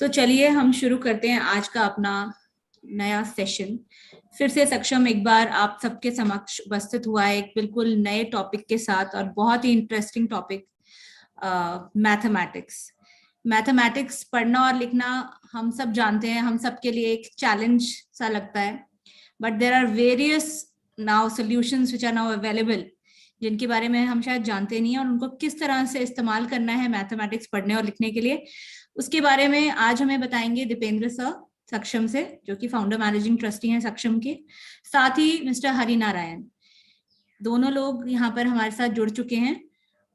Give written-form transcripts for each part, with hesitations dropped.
तो चलिए हम शुरू करते हैं आज का अपना नया सेशन। फिर से सक्षम एक बार आप सबके समक्ष उपस्थित हुआ है एक बिल्कुल नए टॉपिक के साथ, और बहुत ही इंटरेस्टिंग टॉपिक, मैथमेटिक्स। मैथमेटिक्स पढ़ना और लिखना हम सब जानते हैं, हम सब के लिए एक चैलेंज सा लगता है, but there are various now solutions which are now available, जिनके बारे में हम शायद जानते नहीं हैं, और उनको किस तरह से इस्तेमाल करना है मैथमेटिक्स पढ़ने और लिखने के लिए, उसके बारे में आज हमें बताएंगे दीपेंद्र सर सक्षम से, जो कि फाउंडर मैनेजिंग ट्रस्टी हैं सक्षम के, साथ ही मिस्टर हरि नारायण। दोनों लोग यहाँ पर हमारे साथ जुड़ चुके हैं।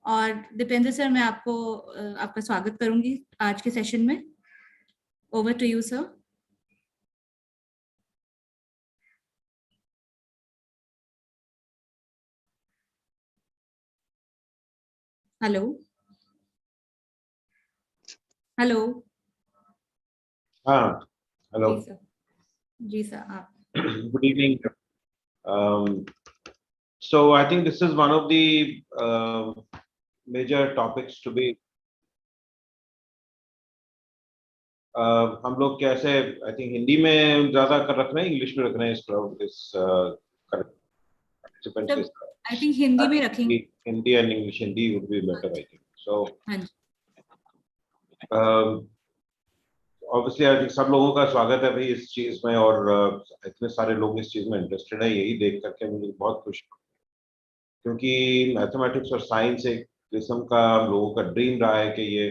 और दीपेंद्र सर, मैं आपका स्वागत करूंगी आज के सेशन में। Over to you sir. Hello hello. हाँ, हेलो। जी सर आप। Good evening. So I think this is one of the major topics to be. हम लोग कैसे, I think हिंदी में ज्यादा कर रख रहे हैं, इंग्लिश में रख रहे हैं इस participants के साथ? I think हिंदी में रखेंगे। Hindi and English, Hindi would be better, I think. So obviously I think सब लोगों का स्वागत है भाई इस चीज में, और इतने सारे लोग इस चीज में इंटरेस्टेड है, यही देख करके मुझे बहुत खुशी, क्योंकि मैथमेटिक्स और साइंस एक किस्म का हम लोगों का ड्रीम रहा है कि ये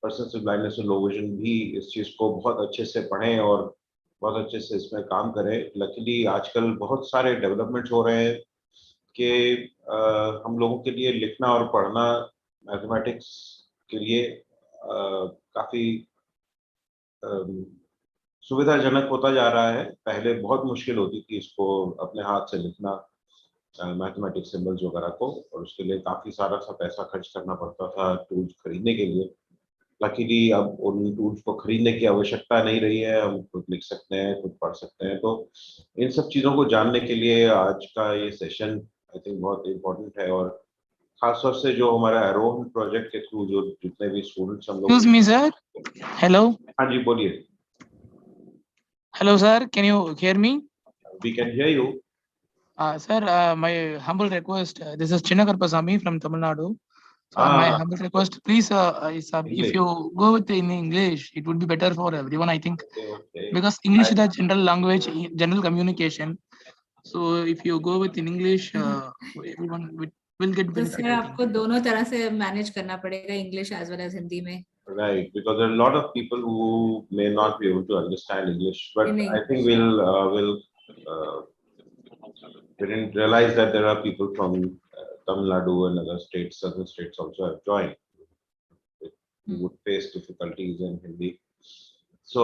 पर्सन विद ब्लाइंडनेस और लो विजन भी इस चीज़ को बहुत अच्छे से पढ़ें और बहुत अच्छे से इसमें काम करें। लकीली आजकल बहुत सारे डेवलपमेंट्स हो रहे हैं कि हम लोगों के लिए लिखना और पढ़ना मैथमेटिक्स के लिए काफ़ी सुविधाजनक होता जा रहा है। पहले बहुत मुश्किल होती थी इसको अपने हाथ से लिखना, मैथमेटिक्स सिंबल्स वगैरह को, और उसके लिए काफ़ी सारा सा पैसा खर्च करना पड़ता था टूल्स खरीदने के लिए। लकीली अब उन टूल्स को खरीदने की आवश्यकता नहीं रही है, हम खुद लिख सकते हैं, खुद पढ़ सकते हैं। तो इन सब चीज़ों को जानने के लिए आज का ये सेशन आई थिंक बहुत इम्पोर्टेंट है, और खासतौर से जो हमारा एरोन प्रोजेक्ट के थ्रू जो जितने भी स्टूडेंट्स हम लोग। Excuse me, sir. Hello. हाँ जी, बोलिए। Hello, sir. Can you hear me? We can hear you. Sir, my humble request. This is Chinnakarpasamy from Tamil Nadu. My humble request, please, if you go with in English, it would be better for everyone, I think, because English is the general language, general communication. So if you go with in English, everyone will get benefit. Sir आपको दोनों तरह से manage करना पड़ेगा, English as well as Hindi में. Right, because there are a lot of people who may not be able to understand English, but I think we didn't realize that there are people from Tamil Nadu and other states, southern states also have joined. Who would face difficulties in Hindi. So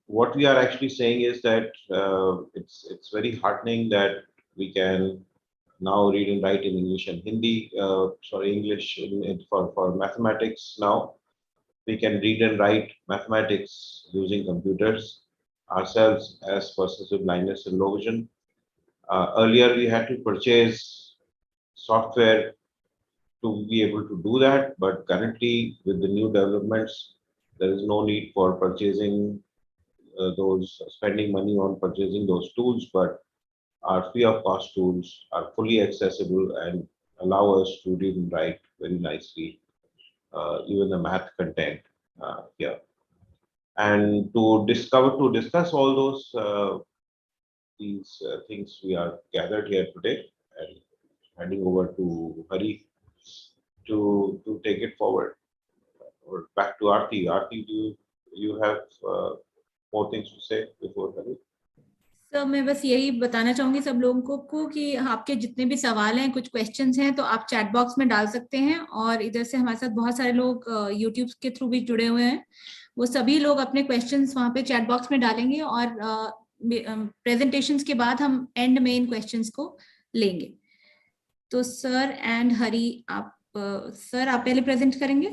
what we are actually saying is that it's very heartening that we can now read and write in English and Hindi. English for mathematics now. We can read and write mathematics using computers ourselves as persons with blindness and low vision. Earlier we had to purchase software to be able to do that, but currently with the new developments, there is no need for purchasing spending money on purchasing those tools, but our free of cost tools are fully accessible and allow us to read and write very nicely, even the math content here. And to discuss all those these things, we are gathered here today, and handing over to Hari to take it forward. Or back to Aarti. Aarti, do you have more things to say before Hari? Sir मैं बस यही बताना चाहूंगी सब लोगों को कि आपके जितने भी सवाल हैं, कुछ क्वेश्चंस हैं, तो आप चैट बॉक्स में डाल सकते हैं, और इधर से हमारे साथ बहुत सारे लोग यूट्यूब के थ्रू भी जुड़े हुए हैं, वो सभी लोग अपने क्वेश्चंस वहां पे चैट बॉक्स में डालेंगे, और प्रेजेंटेशंस के बाद हम एंड में इन क्वेश्चंस को लेंगे। तो सर एंड हरी, आप सर आप पहले प्रेजेंट करेंगे?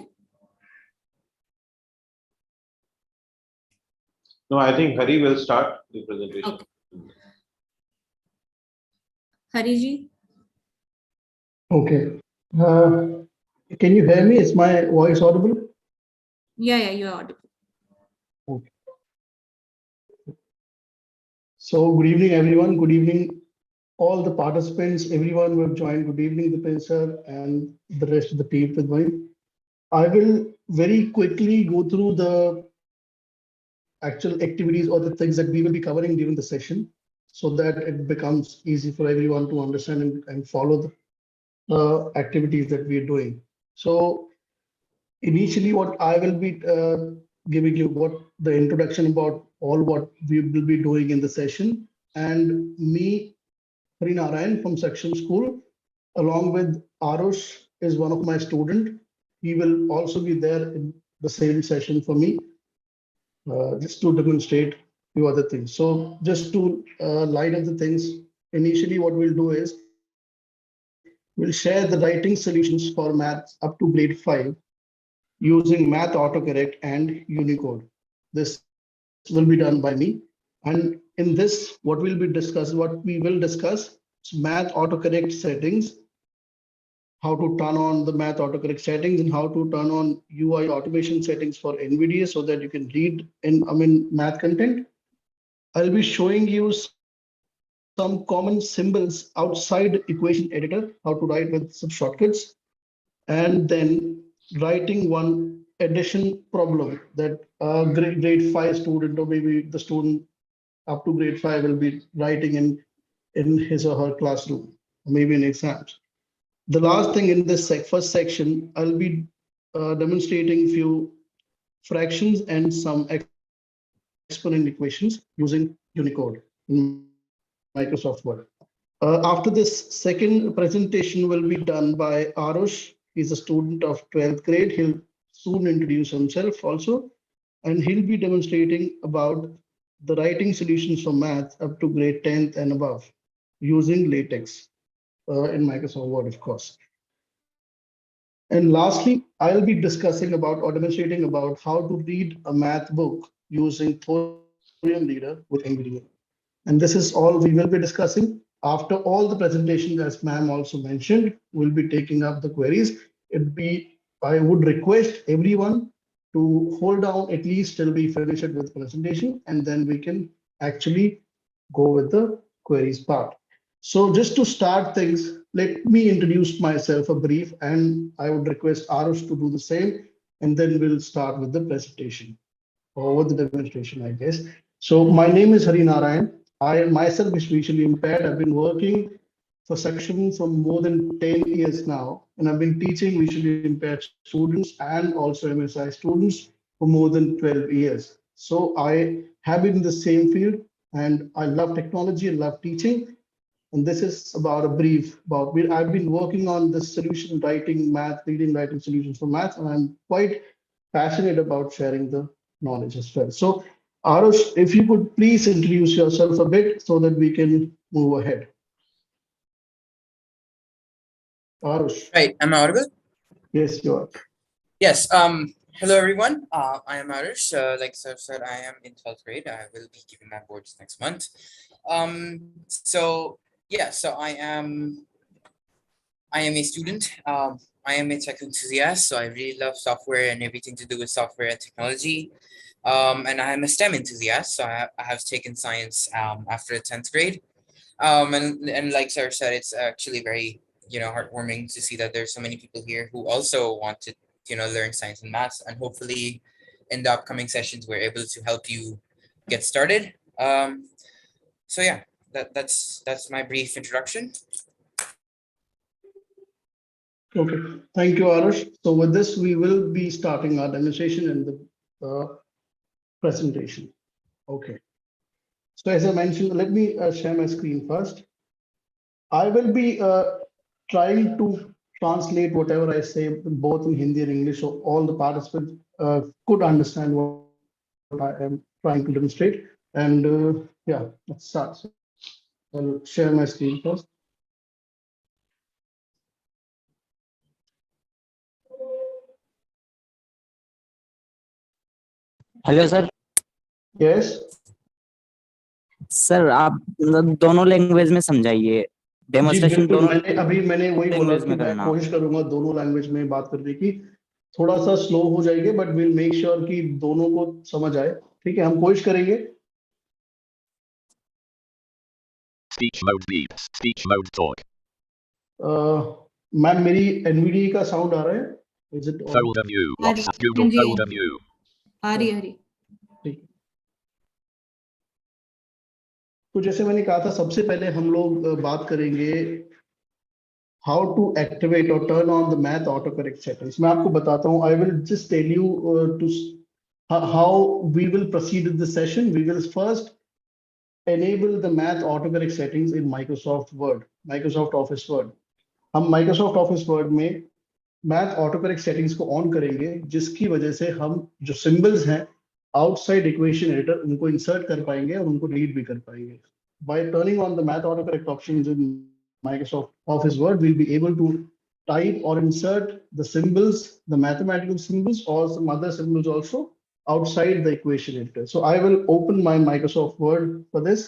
No, I think Hari will start the presentation. Okay. Hari ji. Okay. Can you hear me? Is my voice audible? Yeah, you're audible. Okay. So good evening, everyone. Good evening, all the participants, everyone who have joined. Good evening, Dipin sir, and the rest of the team with me. I will very quickly go through the actual activities or the things that we will be covering during the session so that it becomes easy for everyone to understand and follow the activities that we are doing. So initially what I will be giving you what the introduction about all what we will be doing in the session, and me, Harinarayan from Section School, along with Arush is one of my student. He will also be there in the same session for me, just to demonstrate few other things. So just to light up the things, initially what we'll do is we'll share the writing solutions for maths up to grade 5 using Math Autocorrect and Unicode. This will be done by me. And in this, what we will discuss is Math Autocorrect settings, how to turn on the Math Autocorrect settings and how to turn on UI automation settings for Nvidia so that you can read math content. I'll be showing you some common symbols outside equation editor, how to write with some shortcuts, and then writing one addition problem that a grade 5 student or maybe the student up to grade 5 will be writing in his or her classroom, maybe in exams. The last thing in this first section, I'll be demonstrating few fractions and some exponent equations using Unicode in Microsoft Word. After this second presentation will be done by Arush. He's a student of 12th grade. He'll soon introduce himself also, and he'll be demonstrating about the writing solutions for math up to grade 10th and above using Latex in Microsoft Word, of course. And lastly, I'll be discussing about or demonstrating about how to read a math book using Thorium Reader with Nvidia. And this is all we will be discussing. After all the presentations, as ma'am also mentioned, we'll be taking up the queries. I would request everyone to hold down at least till we finish it with presentation, and then we can actually go with the queries part. So just to start things, let me introduce myself a brief, and I would request Arush to do the same, and then we'll start with the presentation or with the demonstration, I guess. So my name is Hari Narayan. I myself is visually impaired. I've been working for Section for more than 10 years now, and I've been teaching visually impaired students and also MSI students for more than 12 years. So I have been in the same field, and I love technology and love teaching. And this is about a brief about I've been working on this solution writing math, reading writing solutions for math, and I'm quite passionate about sharing the knowledge as well. So Arush, if you could please introduce yourself a bit so that we can move ahead. Arush. Right, am I audible? Yes, you are. Yes. Hello, everyone. I am Arish. Like Sir said, I am in 12th grade. I will be giving my boards next month. So yeah, so I am a student. I am a tech enthusiast. So I really love software and everything to do with software and technology. And I am a STEM enthusiast. So I have taken science after 10th grade. And like Sarah said, it's actually very heartwarming to see that there's so many people here who also want to learn science and maths, and hopefully in the upcoming sessions we're able to help you get started. So yeah, that's my brief introduction. Okay, thank you, Arush. So with this, we will be starting our demonstration and the presentation. Okay. So as I mentioned, let me share my screen first. I will be trying to translate whatever I say both in Hindi and English, so all the participants could understand what I am trying to demonstrate. And yeah, let's start. So I'll share my screen first. Hello sir. Yes. Sir आप दोनों language में समझाइए. Demonstration बिल्कुल, दोनों मैंने वही बोला language कि में मैं करना। कोशिश करूंगा दोनों लैंग्वेज में बात करने की। थोड़ा सा स्लो हो जाएंगे बट विल मेक श्योर कि दोनों को समझ आए। ठीक है, हम कोशिश करेंगे। Speech mode beep. Speech mode talk. Ma'am मेरी एनवीडिया का साउंड आ रहा है? Is it on? Folder view. हाँ WhatsApp जी, Google हाँ जी, folder view. आ रही है। ठीक है। तो जैसे मैंने कहा था, सबसे पहले हम लोग बात करेंगे हाउ टू एक्टिवेट और turn on the math auto correct settings. मैं आपको बताता हूँ, I will just tell you to how we will proceed with the session. We will first enable the math autocorrect settings in Microsoft Word, Microsoft Office Word। हम Microsoft Office Word में math autocorrect settings को on करेंगे, जिसकी वजह से हम जो symbols हैं आउटसाइड इक्वेशन एडिटर उनको इंसर्ट कर पाएंगे और उनको रीड भी कर पाएंगे। By turning on the math autocorrect options in Microsoft Office Word, we'll be able to type or insert the symbols, the mathematical symbols or some other symbols also outside the equation editor. So I will open my Microsoft Word for this.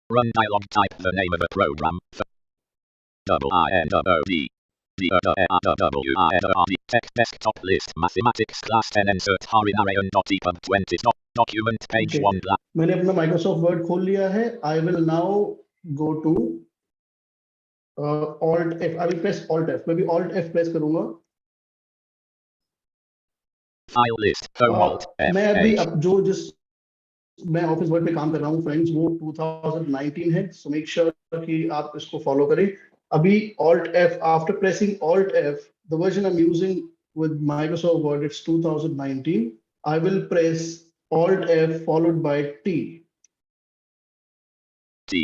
Run dialog. Type the name of the program. INWD. Text desktop list. Mathematics class 10 insert Harinarayan.epub 20. Document page Okay. 1 black. मैंने अपना Microsoft Word खोल लिया है. I will now go to Alt F. I will press Alt F. मैं भी Alt F press करूंगा. File list. Home Alt F. मैं अभी H. अब मैं ऑफिस वर्ड पे काम कर रहा हूँ फ्रेंड्स, वो 2019 है, सो मेक श्योर कि आप इसको फॉलो करें। अभी Alt F, after pressing Alt F, the version I am using with Microsoft word it's 2019। I will press Alt F followed by T। T.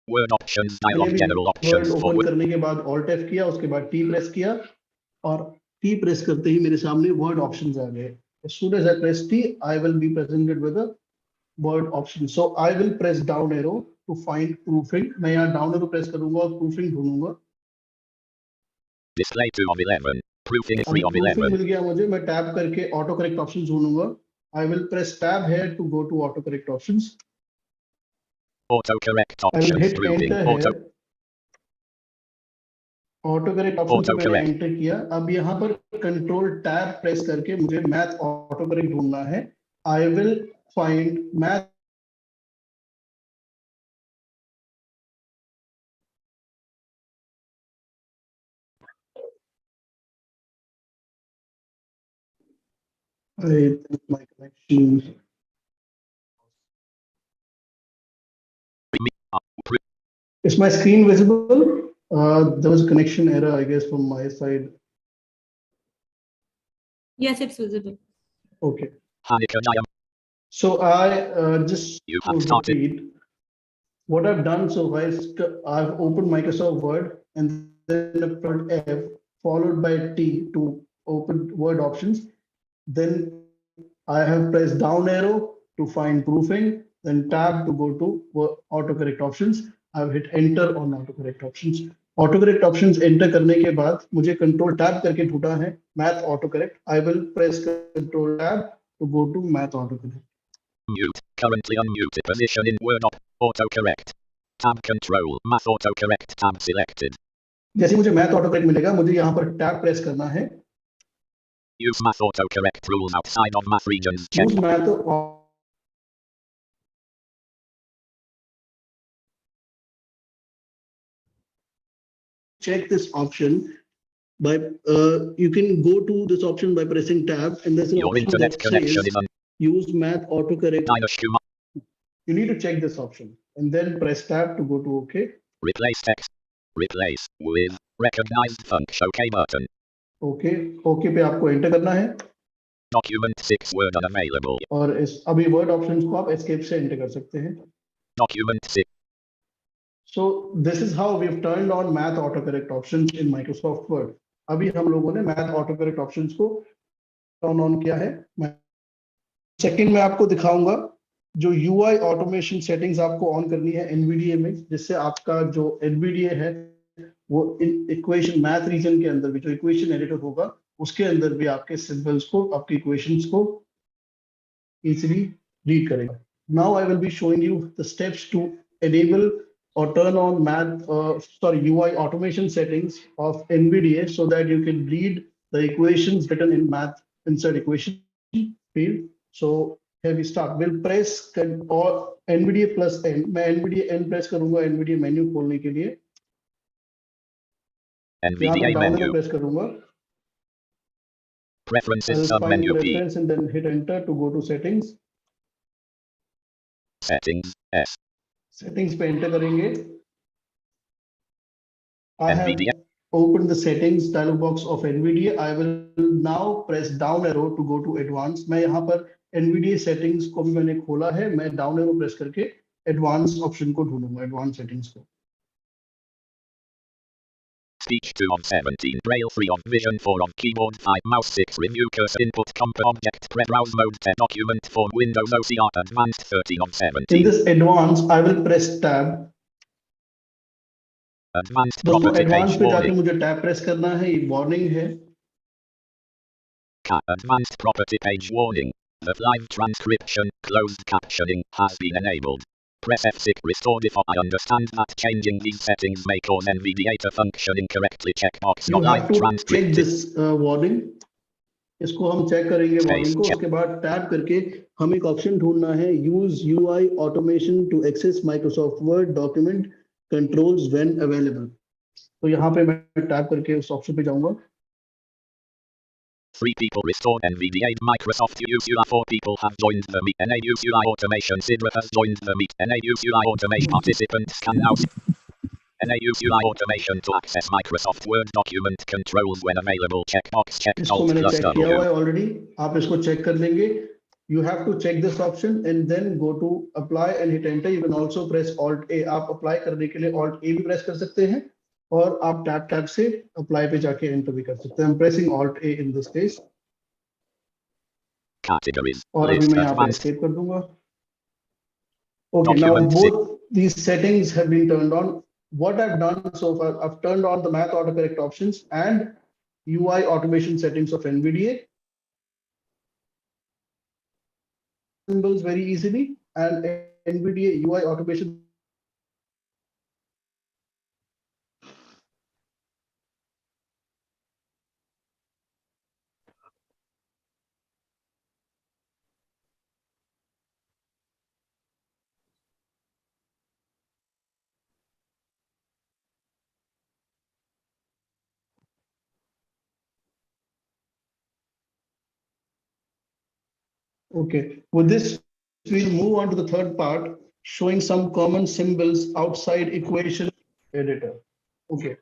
Word options dialog. General word options open forward. करने के बाद Alt F किया, उसके बाद T press किया और T press करते ही मेरे सामने वर्ड ऑप्शंस आ गए। As soon as I press T, I will be presented with a word option. So I will press down arrow to find proofing. मैं यहाँ down arrow press करूंगा और proofing ढूंढूंगा। Display 2 of 11. Proofing 3 of proofing 11. मिल गया मुझे, मैं tab करके auto correct options ढूंढूंगा। I will press tab here to go to auto correct options. Autocorrect I will options. hit Proofing. enter here. auto correct options को मैंने enter किया। अब यहाँ पर control tab press करके मुझे math auto correct ढूंढना है। I will find math I think my connection. Is my screen visible? There was a connection error, I guess, from my side. Yes, it's visible. Okay. Hanika diam. So I just You have to started. repeat what I've done. So I've opened Microsoft Word and then press F followed by T to open Word options. Then I have pressed down arrow to find proofing, then tab to go to autocorrect options. I've hit enter on autocorrect options. Autocorrect options enter करने के बाद मुझे control tab करके ढूंढा है math autocorrect. I will press control tab to go to math autocorrect. Mute. Currently unmuted position in Word. Autocorrect. Tab control. Math autocorrect tab selected. जैसे मुझे math autocorrect मिलेगा, मुझे यहाँ पर tab press करना है. Use math autocorrect rules outside of math regions. Check. Use math check this option by you can go to this option by pressing tab, and there's an Your option internet that connection says is on. use math autocorrect. Dynashuma. You need to check this option and then press tab to go to OK. Replace text. Replace with recognized function. OK button. OK. OK पे आपको enter करना है Document 6 word unavailable. और इस अभी word options को आप escape से enter कर सकते हैं. Document 6. So this is how we've turned on math autocorrect options in Microsoft Word. अभी हम लोगों ने math autocorrect options को turn on किया है. सेकंड में आपको दिखाऊंगा जो UI automation settings आपको ऑन करनी है NVDA में, जिससे आपका जो NVDA है वो इक्वेशन मैथ रीजन के अंदर भी जो इक्वेशन एडिटर होगा उसके अंदर भी आपके सिंबल्स को, आपके इक्वेशंस को इजीली रीड करेगा. Now I will be showing you the steps to enable or turn on UI automation settings of NVDA so that you can read the equations written in math insert equation field. So here we start. We'll press or NVDA plus N. मैं NVDA N press करूँगा NVDA menu खोलने के लिए. NVDA menu. press करूँगा. Preferences submenu P. Preference and then hit enter to go to settings. Settings S. Settings पे enter करेंगे. I have NVIDIA. opened the settings dialog box of NVIDIA. I will now press down arrow to go to advanced. मैं यहाँ पर NVIDIA settings को भी मैंने खोला है. मैं down arrow press करके advanced option को ढूंढूंगा, advanced settings को. Speech 2 of 17, Braille 3 of Vision 4 of Keyboard 5, Mouse 6, Review Cursor Input Comp Object Pre Browse Mode 10 Document for Windows OCR Advanced 13 of 17. In this advanced, I will press tab. Advanced दोस्तों Property advanced Page पे जाके Warning. मुझे tab press करना है. ये warning है. Advanced Property Page Warning. The live transcription, closed captioning, has been enabled. Press F6 restore default. I understand that changing these settings may cause NVDA to function incorrectly. Checkbox You not have live to transcript. check this warning. इसको हम check करेंगे warning को. उसके बाद tab करके हम एक option ढूंढना है. Use UI automation to access Microsoft Word document controls when available. तो यहाँ पे मैं टैब करके उस ऑप्शन पे जाऊंगा. 3 people restored NVDA Microsoft UI 4 people have joined the meet. NA UI Automation Sidra has joined the meet. NA UI Automation participants can now NA UI Automation to access Microsoft Word document controls when available. Checkbox check इसको Alt मैंने plus check किया हुआ है W. Already. आप इसको check कर लेंगे. You have to check this option and then go to apply and hit enter. You can also press Alt A. आप apply करने के लिए Alt A भी press कर सकते हैं और आप टैब से apply पे जाके enter भी कर सकते हैं. I'm pressing Alt A in this case. Categories. और अभी List मैं यहाँ पे advanced. escape कर दूंगा. Okay, now Document both these settings have been turned on. What I've done so far, I've turned on the math autocorrect options and UI automation settings of NVDA. Symbols very easily and NVDA UI automation. Okay, with this, we'll move on to the third part, showing some common symbols outside equation editor. Okay,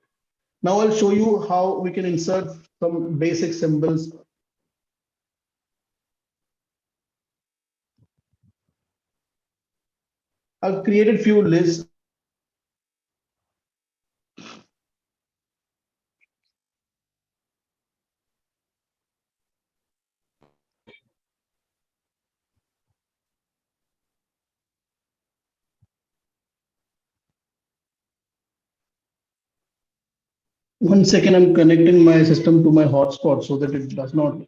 now I'll show you how we can insert some basic symbols. I've created few lists. One second, I'm connecting my system to my hotspot so that it does not.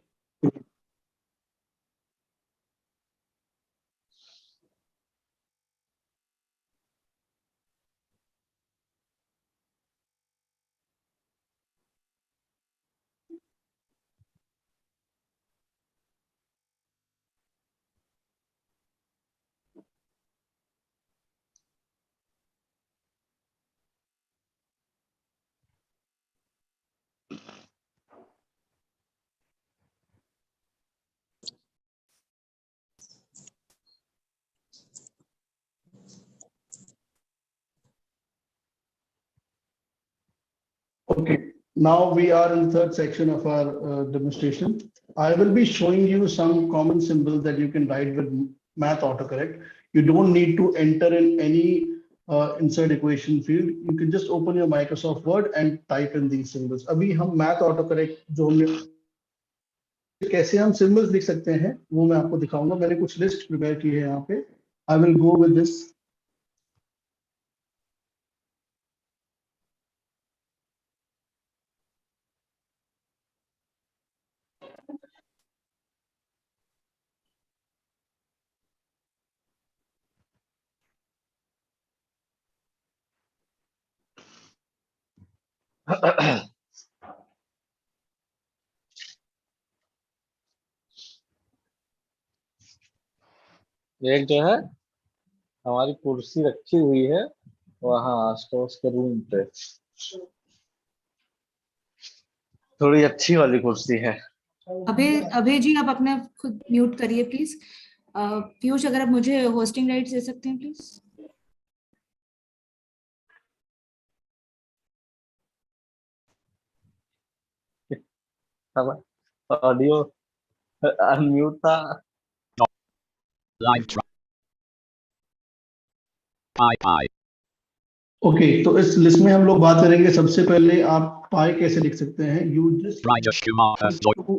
Okay, now we are in the third section of our demonstration. I will be showing you some common symbols that you can write with math autocorrect. You don't need to enter in any insert equation field. You can just open your Microsoft Word and type in these symbols. अभी हम math autocorrect जो हमने कैसे हम symbols लिख सकते हैं वो मैं आपको दिखाऊंगा. मैंने कुछ list prepare की है यहाँ पे. I will go with this. एक जो है हमारी कुर्सी रखी हुई है वहाँ स्टोर्स के रूम पे, थोड़ी अच्छी वाली कुर्सी है। अभय जी आप अपना खुद म्यूट करिए प्लीज। पीयूष अगर आप मुझे होस्टिंग राइट्स दे सकते हैं प्लीज। ऑडियो अनम्यूट था। Live track. Pi. ओके, तो इस लिस्ट में हम लोग बात करेंगे। सबसे पहले आप पाई कैसे लिख सकते हैं। You just Rajesh Kumar has joined.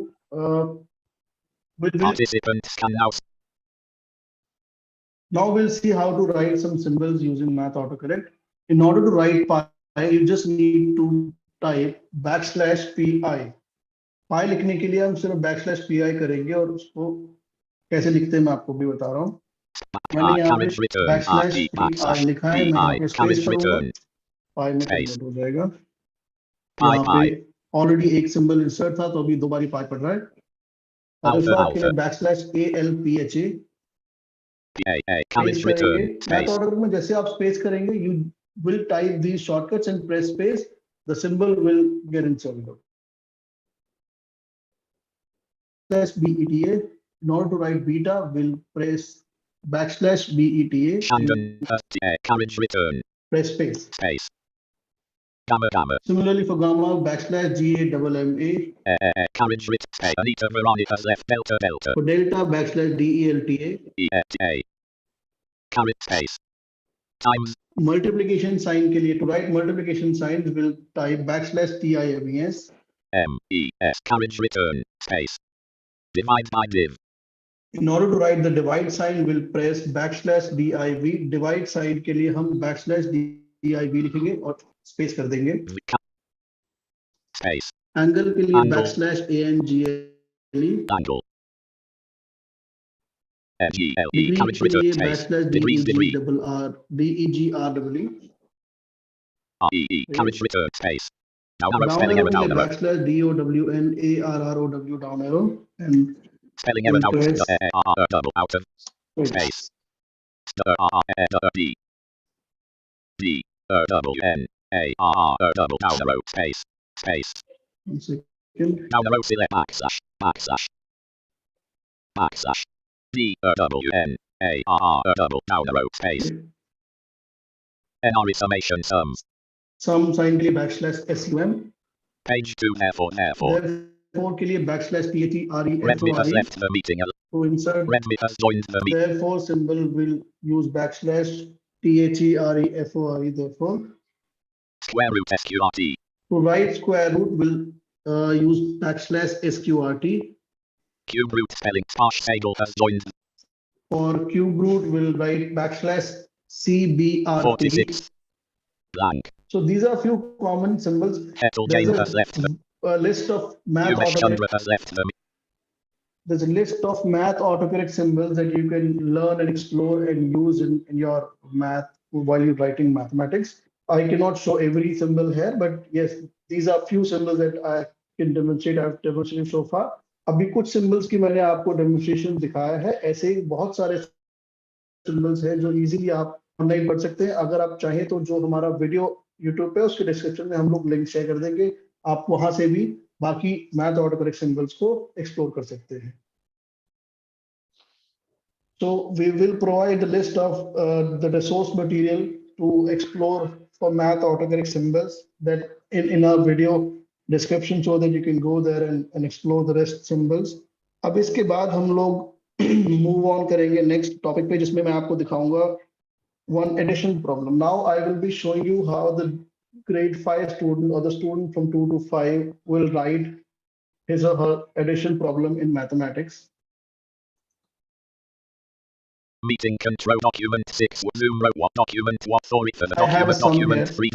Participants can now. Now we'll see how to write some symbols using Math Autocorrect. In order to write pi, you just need to type \pi. pi लिखने के लिए हम सिर्फ \pi करेंगे और उसको कैसे लिखते हैं मैं आपको भी बता रहा हूँ। मैंने यहाँ पे \pi लिखा है, मैं यहाँ पे स्पेस करूँगा, pi में कन्वर्ट हो जाएगा। यहाँ पे ऑलरेडी एक सिंबल इंसर्ट था तो अभी दो बारी pi पढ़ रहा है। और इस बार के लिए \alpha स्पेस करेंगे। मैथ ऑर्डर में जैसे आप स्पेस करेंगे, you will type these shortcuts and press space, the symbol will get inserted. /beta. In order to write beta, we'll press \beta. Carriage return. Press space. Space. Gamma. Similarly for gamma, \gamma. Carriage return. Space. Anita Veronica's left delta. For delta, \delta. Carriage space. Times. Multiplication sign के लिए, to write multiplication signs, we'll type \times. MES. Carriage return. Space. Divide by div. In order to write the divide sign, we'll press \div. Divide sign के लिए हम \div लिखेंगे और space कर देंगे। Space. Angle के लिए \angle. Angle. Degree Carriage return space. Degrees. Carriage return space. Down arrow Down spelling arrow error. Down arrow. /DOWNARROW down arrow and Spelling error. Down press double out of space. D double N A R double down arrow space. 1 second. Down arrow select backslash. D double N A R double down arrow space. NR summation sums. Sum sign के लिए \sum. Page 2 therefore. Therefore के लिए \thereFORE. Redmi has left the meeting. To insert Redmi has joined the meeting. therefore symbol will use \theFORE. Therefore Square root SQRT. to write square root will use \sqrt. Cube root spelling. Sparsh Sagel has joined. For cube root will write \cbrt. 46. Blank. So these are a few common symbols. There's has left a list of math autocorrect. Has left the There's a list of math autocorrect symbols that you can learn and explore and use in your math while you're writing mathematics. I cannot show every symbol here, but yes, these are few symbols that I can demonstrate. I've demonstrated so far. अभी कुछ symbols की मैंने आपको demonstration दिखाया है। ऐसे बहुत सारे symbols हैं जो easily आप ऑनलाइन पढ़ सकते हैं। अगर आप चाहें तो जो हमारा वीडियो यूट्यूब पे उसके डिस्क्रिप्शन में हम लोग लिंक शेयर कर देंगे, आप वहां से भी बाकी मैथ ऑटोकरेक्ट सिंबल्स को एक्सप्लोर कर सकते हैं। So we will provide the list of the resource material to explore for math autocorrect symbols that in our video description, so that you can go there and explore the rest symbols. अब इसके बाद हम लोग move on करेंगे next topic पे, जिसमें मैं आपको दिखाऊंगा one addition problem. Now I will be showing you how the grade 5 student or the student from 2 to 5 will write his or her addition problem in mathematics. Meeting control document 6 Zoom wrote what document what for it for the I have a document sum 3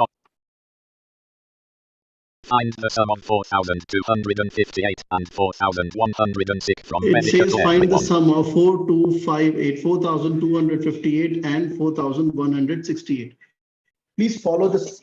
Find the sum of 4,258 and 4,106 from It says find the 1. sum of 4,258, 4,258 and 4,168. Please follow this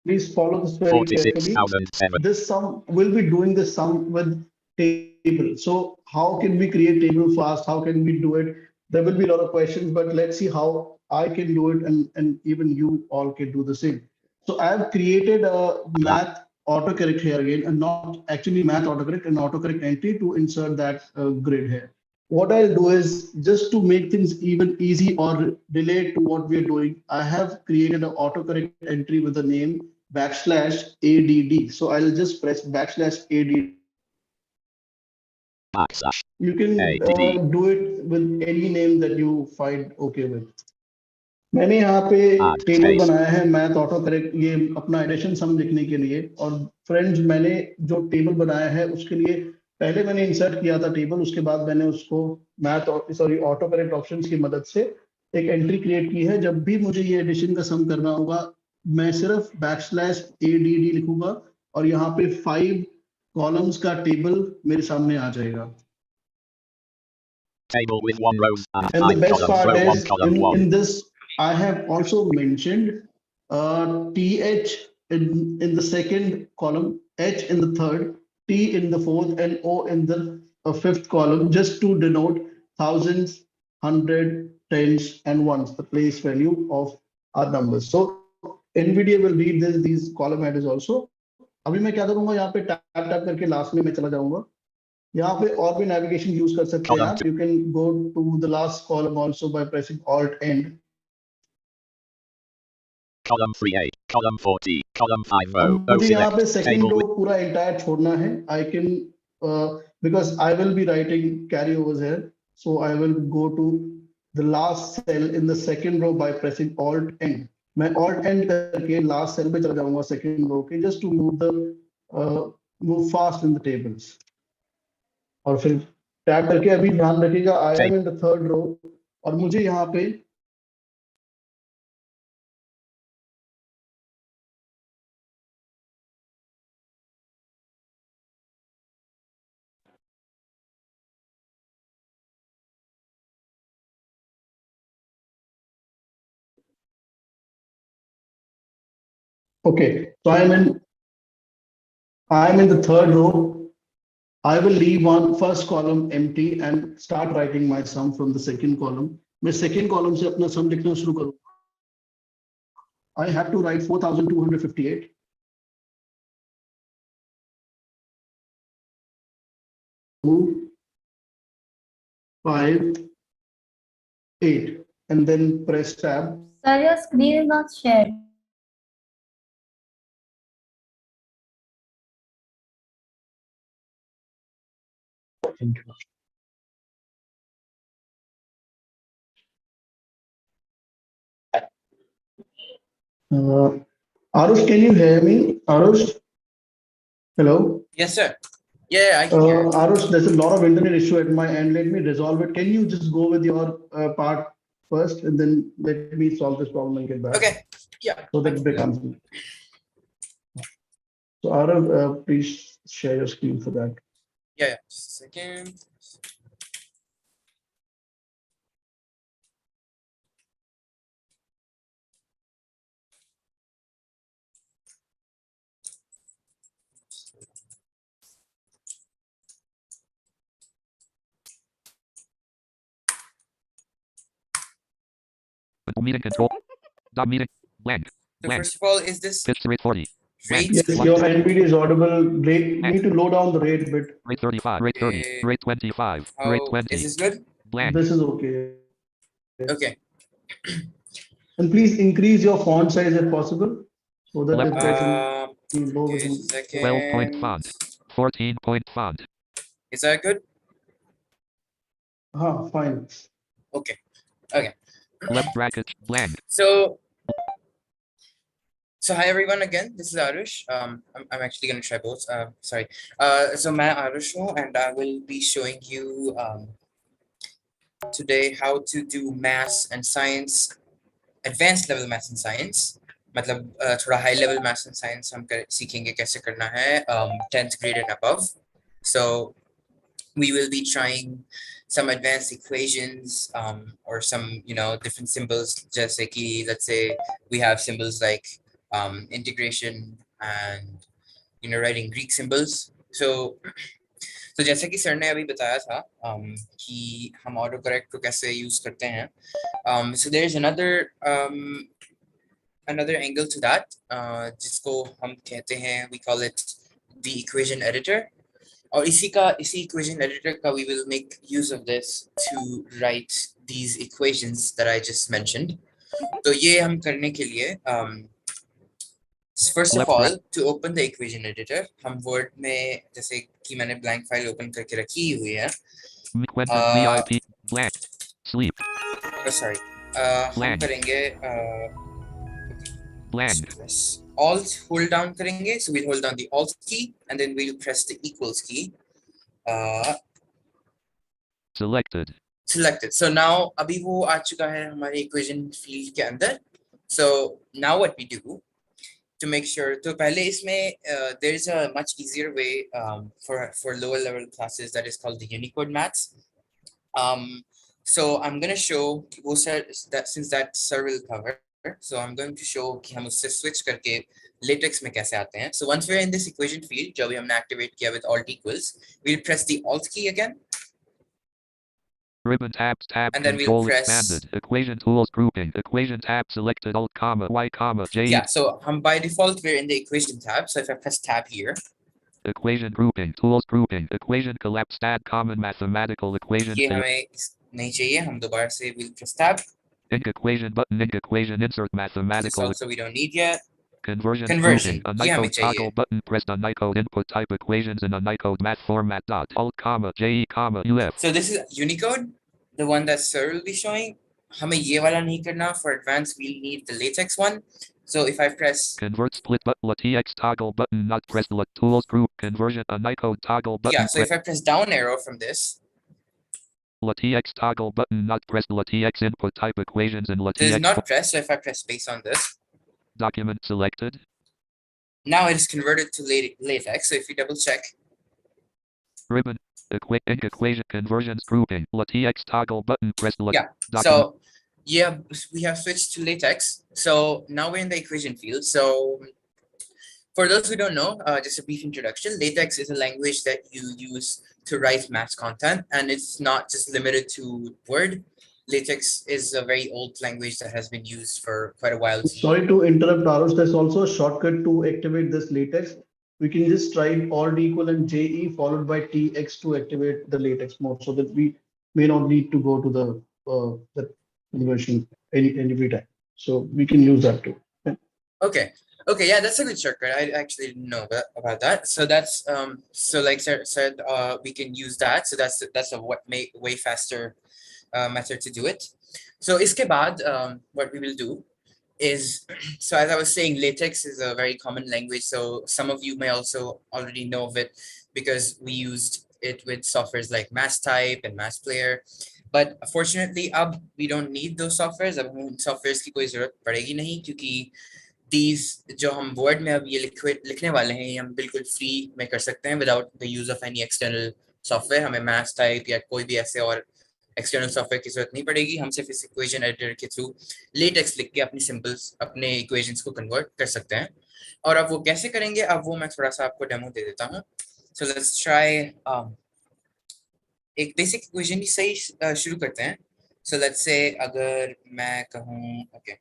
Please follow this very carefully. 46,007. This sum, we'll be doing this sum with table. So how can we create table fast? How can we do it? There will be a lot of questions, but let's see how I can do it, and even you all can do the same. So I've created a math autocorrect here again, and not actually math autocorrect, an autocorrect entry to insert that grid here. What I'll do is, just to make things even easy or relate to what we're doing, I have created an autocorrect entry with the name /ADD. So I'll just press /ADD. Backslash You can ADD. do it with any name that you find okay with. मैंने यहाँ पे Add table space. बनाया है math auto correct, ये अपना addition सम लिखने के लिए। और फ्रेंड्स, मैंने जो टेबल बनाया है उसके लिए पहले मैंने इंसर्ट किया था टेबल, उसके बाद मैंने उसको ऑटो करेक्ट ऑप्शंस की मदद से एक एंट्री क्रिएट की है। जब भी मुझे ये एडिशन का सम करना होगा, मैं सिर्फ /ADD लिखूंगा और यहाँ पे 5 कॉलम्स का टेबल मेरे सामने आ जाएगा। Table with 1 row and And the 5 best columns. part Row 1, is, column 1. in this, I have also mentioned TH in the second column, H in the third, T in the fourth, and O in the fifth column, just to denote thousands, hundred, tens, and ones, the place value of our numbers. So Nvidia will read these column headers also. अभी मैं क्या करूंगा, यहाँ पे tap tap करके last में मैं चला जाऊंगा। यहाँ पे और भी नेविगेशन यूज कर सकते हैं आप। You can go to the last column also by pressing alt end. Column 3A, column 40, column 5 row. मुझे यहाँ पे Select second table row with पूरा एंटायर छोड़ना है। I can because I will be writing carry overs here, so I will go to the last cell in the second row by pressing alt end. मैं alt end करके last cell पे चला जाऊंगा second row के, just to move fast in the tables. और फिर tab करके अभी ध्यान रखिएगा, I am in the third रो और मुझे यहाँ पे okay, so I am in the third row. I will leave one first column empty and start writing my sum from the second column. मैं second column से अपना sum लिखना शुरू करूँ। I have to write 4,258. Five, 8, and then press tab. Sir, your screen is not shared. Arush, can you hear me? Arush? Hello? Yes, sir. Yeah, I can hear. Arush, there's a lot of internet issue at my end. Let me resolve it. Can you just go with your part first, and then let me solve this problem and get back? Okay. Yeah. So that it becomes. So Arav, please share your screen for that. Yeah. Just a second. Meeting control. Dot meeting. Blank. So Blank. first of all, is this Pitch rate 40. Blank. rate? Yes, your NVIDIA is audible. Rate, you need to low down the rate bit. Rate 35. Rate 30. Rate 25. Rate How 20. is this good? Blank. This is okay. Okay. And please increase your font size if possible, so that it Um, can go okay, with. 12 point second. font. 14 point font. Is that good? Fine. Okay. Okay. Left bracket. Blank. So hi everyone again. This is Arush. I'm actually gonna try both. Sorry. So मैं Arush हूँ, and I will be showing you today how to do maths and science, advanced level maths and science. मतलब थोड़ा high level maths and science हम सीखेंगे कैसे करना है 10th grade and above. So we will be trying some advanced equations or some different symbols. Just like let's say we have symbols like integration and writing Greek symbols. So जैसे कि sir ने अभी बताया था कि हम autocorrect को कैसे यूज करते हैं. So there's another angle to that, जिसको हम कहते हैं, we call it the equation editor. और इसी equation editor का we will make use of this to write these equations that I just mentioned. तो ये हम करने के लिए first of all, to open the equation editor, हम Word में जैसे कि मैंने blank file open करके रखी हुई है. VIP blank sleep Sorry. हम करेंगे blank Alt hold down करेंगे. So we'll hold down the Alt key and then we'll press the equals key. Selected. So now अभी वो आ चुका है हमारे equation field के अंदर. So now what we do to make sure, तो पहले इसमें there's a much easier way for lower level classes that is called the Unicode maths. So I'm going to show that since that sir will cover, so I'm going to show कि हम उससे switch करके latex में कैसे आते हैं. So once we're in this equation field, जो भी हमने activate किया with alt equals, we'll press the alt key again. Ribbon tab and then control we'll press expanded equation tools grouping equation tab selected alt comma y comma j. Yeah, so by default we're in the equation tab. So if I press tab here, equation grouping tools grouping equation collapse add common mathematical equation. ये हमें नहीं चाहिए, हम दोबारा से we'll press tab. Inc equation button inc equation insert mathematical. This also we don't need yet. Conversion. Conversion. Unicode toggle button pressed on Unicode input type equations in Unicode math format dot alt comma j comma uf. So this is Unicode, the one that sir will be showing. हमें ये वाला नहीं करना. For advanced, we'll need the latex one. So if I press convert split button Latex toggle button not pressed tools group conversion Unicode toggle button. Yeah. So if I press down arrow from this. Latex toggle button not pressed Latex input type equations in Latex. This is not pressed. So if I press space on this. Document selected. Now it is converted to latex. So if you double check. Ribbon equation conversions grouping Latex toggle button pressed. Yeah. So yeah, we have switched to latex. So now we're in the equation field. So for those who don't know, just a brief introduction. Latex is a language that you use to write math content, and it's not just limited to Word. Latex is a very old language that has been used for quite a while. Sorry to interrupt, Arush. There's also a shortcut to activate this latex. We can just try alt equal and JE followed by TX to activate the latex mode, so that we may not need to go to the conversion every time. So we can use that too. Okay. Okay, yeah, that's a good shortcut. I actually didn't know about that. So that's so like Sarah said, we can use that. So that's a way faster method to do it. So iske baad, what we will do is, so as I was saying, latex is a very common language. So some of you may also already know of it because we used it with softwares like MathType and MathPlayer. But fortunately, we don't need those softwares. अब उन softwares की कोई ज़रूरत पड़ेगी नहीं, क्योंकि these जो हम Word में अब ये लिखने वाले हैं, हम बिल्कुल free में कर सकते हैं without the use of any external software. हमें MathType या कोई भी ऐसे और external software की ज़रूरत नहीं पड़ेगी. हम सिर्फ इस equation editor के through latex लिख के अपनी symbols, अपने equations को convert कर सकते हैं. और अब वो कैसे करेंगे, अब वो मैं थोड़ा सा आपको demo दे देता हूँ. So let's try एक basic equation ही सही शुरू करते हैं. So let's say अगर मैं कहूँ, okay,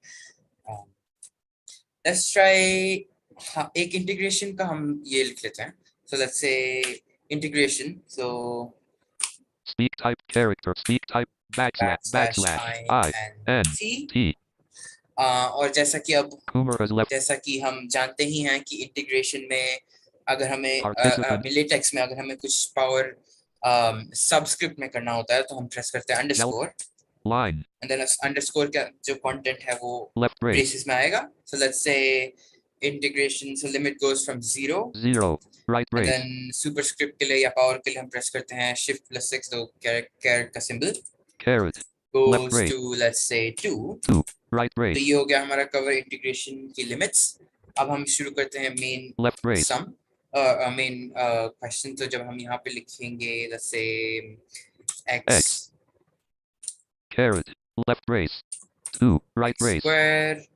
let's try एक integration का हम ये लिख लेते हैं. So let's say integration. So speak type character speak type backslash I N T. और जैसा कि अब जैसा कि हम जानते ही हैं कि इंटीग्रेशन में अगर हमें latex में अगर हमें कुछ पावर सबस्क्रिप्ट में करना होता है तो हम प्रेस करते हैं underscore line and then underscore का जो कंटेंट है वो ब्रेसेस में आएगा. So let's say integration, so limit goes from 0 right brace, and then superscript के लिए या पावर के लिए हम प्रेस करते हैं shift plus 6 दो caret का symbol caret goes to let's say 2 right brace. तो ये हो गया हमारा cover integration की limits. अब हम शुरू करते हैं main left brace sum main question. तो जब हम यहाँ पे लिखेंगे let's say x caret left brace 2 right brace square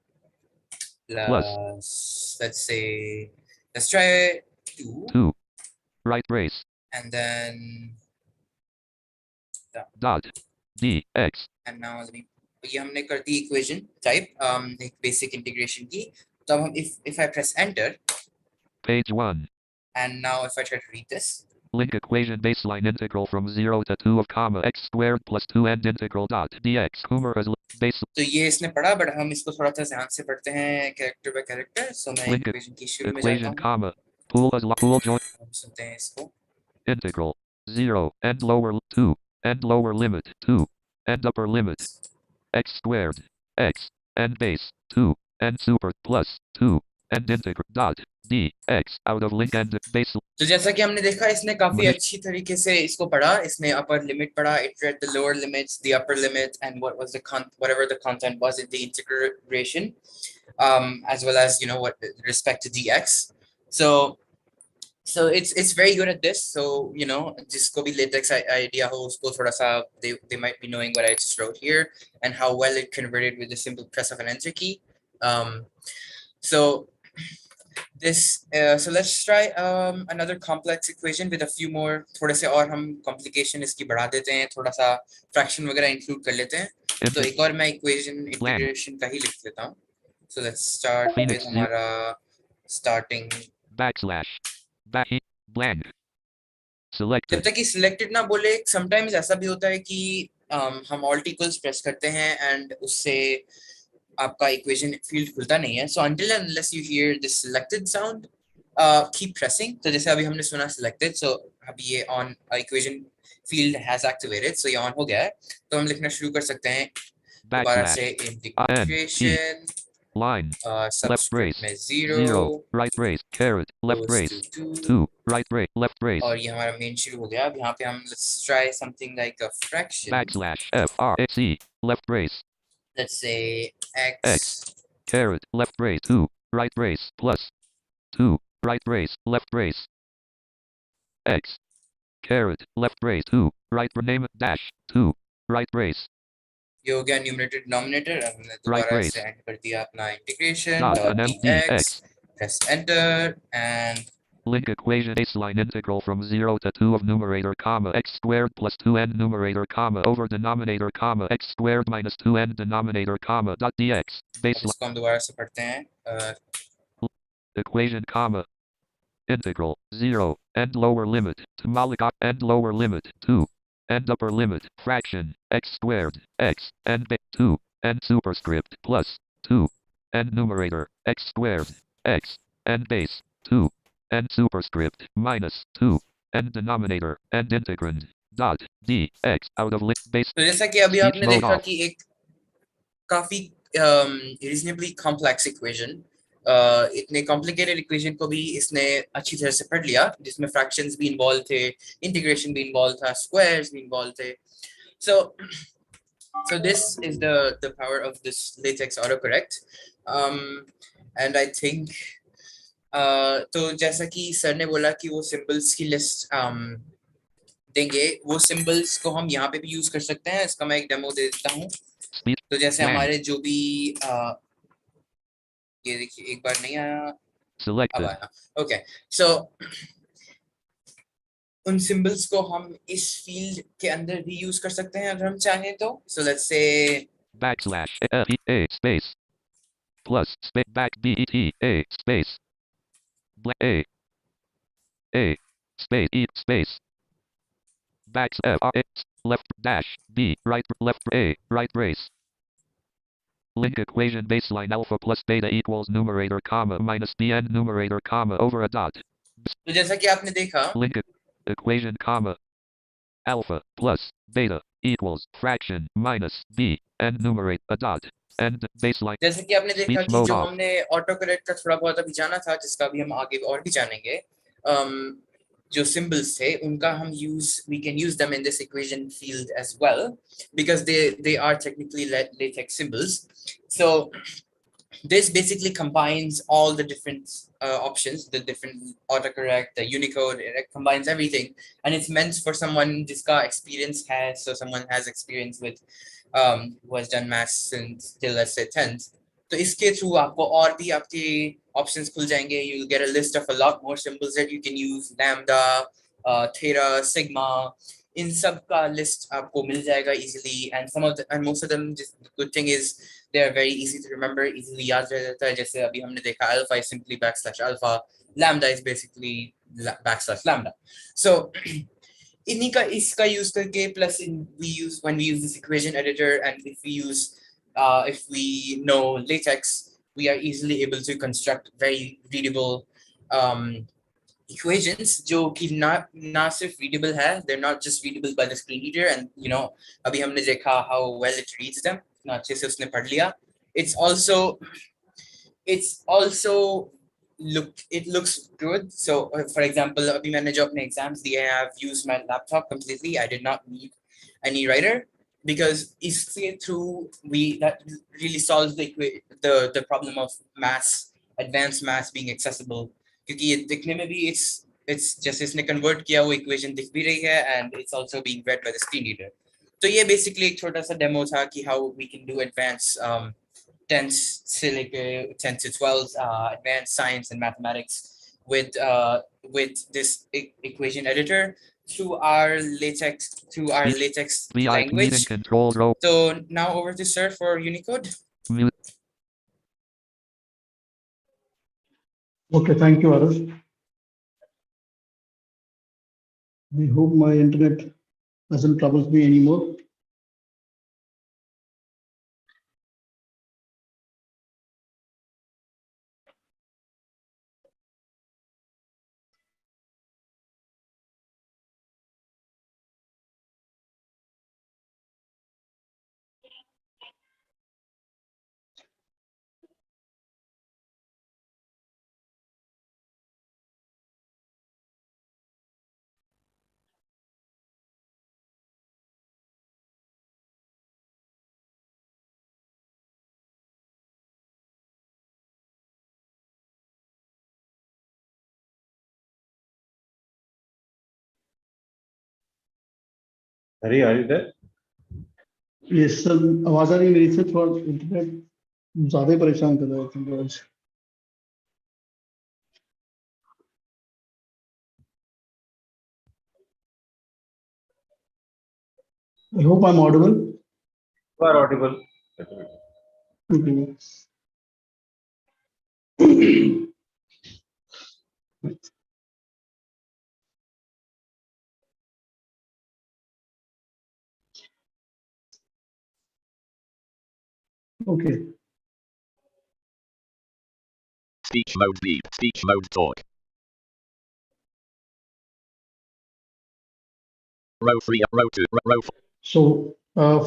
plus, let's try 2. 2. Right brace. And then Dot. dx. and now let me, ये हमने कर दी equation type एक basic integration की. तो अब हम if I press enter Page 1. and now if I try to read this, Link equation baseline integral from 0 to 2 of comma x squared plus 2 end integral dot dx. Humor as base. तो ये इसने पढ़ा, but हम इसको थोड़ा सा ध्यान से पढ़ते हैं कैरेक्टर बाय कैरेक्टर. सो मैं Link इक्वेशन की शुरू में जाता equation हूँ. comma pool as pool join हम सुनते हैं इसको. integral 0 end lower 2 end lower limit 2 end upper limit x squared x end base 2 end super plus 2 end integral dot dx out of link end base. तो जैसा कि हमने देखा, इसने काफी अच्छी तरीके से इसको पढ़ा. इसने अपर लिमिट पढ़ा, it read the lower limits, the upper limit, and what was the whatever the content was in the integration, as well as what respect to dx. So it's very good at this. So जिसको भी latex idea हो, उसको थोड़ा सा they might be knowing what I just wrote here and how well it converted with the simple press of an enter key. So let's try another complex equation with a few more. थोड़े से और हम complication इसकी बढ़ा देते हैं, थोड़ा सा fraction वगैरह include कर लेते हैं. तो एक और मैं equation integration का ही लिख लेता हूँ. So let's start with हमारा starting backslash back blank selected. जब तक कि selected ना बोले, sometimes ऐसा भी होता है कि हम alt equals press करते हैं and उससे आपका equation field खुलता नहीं है. So until and unless you hear the selected sound, keep pressing. तो जैसे अभी हमने सुना selected, so अभी ये on equation field has activated, so ये on हो गया है. तो हम लिखना शुरू कर सकते हैं दोबारा से integration line left brace में 0 right brace caret left brace 2 right brace left brace. और ये हमारा main शुरू हो गया. अब यहाँ पे हम let's try something like a fraction backslash frac left brace. Let's say x caret left brace 2 right brace plus 2 right brace left brace x caret left brace 2 right name dash 2 right brace. ये हो गया numerator denominator. हमने दोबारा से add कर दिया अपना integration dx. Press enter and link equation baseline integral from 0 to 2 of numerator comma x squared plus 2n numerator comma over denominator comma x squared minus 2n denominator comma dot dx. Baseline. इसको हम दोबारा से पढ़ते हैं. Equation comma integral 0 end lower limit to Malik end lower limit 2 end upper limit fraction x squared x end 2 end superscript plus 2 end numerator x squared x end base 2 end superscript minus 2 end denominator end integrand dot dx out of list base. तो जैसा कि अभी आपने देखा कि एक काफी reasonably complex equation, इतने complicated equation को भी इसने अच्छी तरह से पढ़ लिया, जिसमें fractions भी involved थे, integration भी involved था, squares भी involved थे. So this is the power of this latex autocorrect, and I think तो जैसा कि सर ने बोला कि वो symbols की list देंगे, वो symbols को हम यहाँ पे भी use कर सकते हैं. इसका मैं एक demo दे देता हूँ. तो जैसे हमारे जो भी ये देखिए एक बार नहीं आया, अब आया. ओके, सो उन सिंबल्स को हम इस फील्ड के अंदर भी यूज कर सकते हैं अगर हम चाहें तो. So let's say backslash a space plus space back bet a space a space e space back left dash b right left a right brace. Link equation baseline alpha plus beta equals numerator comma minus bn numerator comma over a dot. तो जैसा कि आपने देखा, link equation comma alpha plus beta equals fraction minus b and numerate a dot and baseline. जैसे कि आपने देखा कि जो हमने autocorrect का थोड़ा बहुत अभी जाना था, जिसका भी हम आगे और भी जानेंगे, जो symbols थे उनका हम we can use them in this equation field as well, because they are technically latex symbols. So this basically combines all the different options, the different autocorrect, the Unicode. It combines everything, and it's meant for someone jiska experience has. So someone has experience with who has done maths since till let's say 10th. तो इसके through आपको और भी आपके options खुल जाएंगे. You will get a list of a lot more symbols that you can use. Lambda, theta, sigma, इन सब का लिस्ट आपको मिल जाएगा easily. And most of them, just the good thing is they are very easy to remember, easily याद रह जाता है. जैसे अभी हमने देखा alpha is simply backslash alpha, lambda is basically backslash lambda. So इन्हीं का इसका यूज करके plus when we use this equation editor, and if we know latex, we are easily able to construct very readable equations जो कि ना सिर्फ readable है, they're not just readable by the screen reader, and अभी हमने देखा how well it reads them, इतना अच्छे से उसने पढ़ लिया. It's also it looks good. So for example, अभी मैंने जो अपने exams दिए हैं, I've used my laptop completely. I did not need any writer, because इसके through that really solves the problem of advanced maths being accessible. क्योंकि ये दिखने में भी it's जैसे इसने convert किया वो equation दिख भी रही है, and it's also being read by the screen reader. तो ये basically एक छोटा सा demo था कि how we can do advanced 10 to 12 advanced science and mathematics with this equation editor through our latex language. So now over to Sir for Unicode. Okay, thank you, Arash. I hope my internet doesn't trouble me anymore. Hari, are you there? Yes, sir. आवाज आ रही है मेरी से? थोड़ा internet ज्यादा ही परेशान कर रहा है आज. I hope I'm audible. You are audible. Okay. Okay. Speech mode B. Speech mode talk. Row 3, row 2, row 4. So,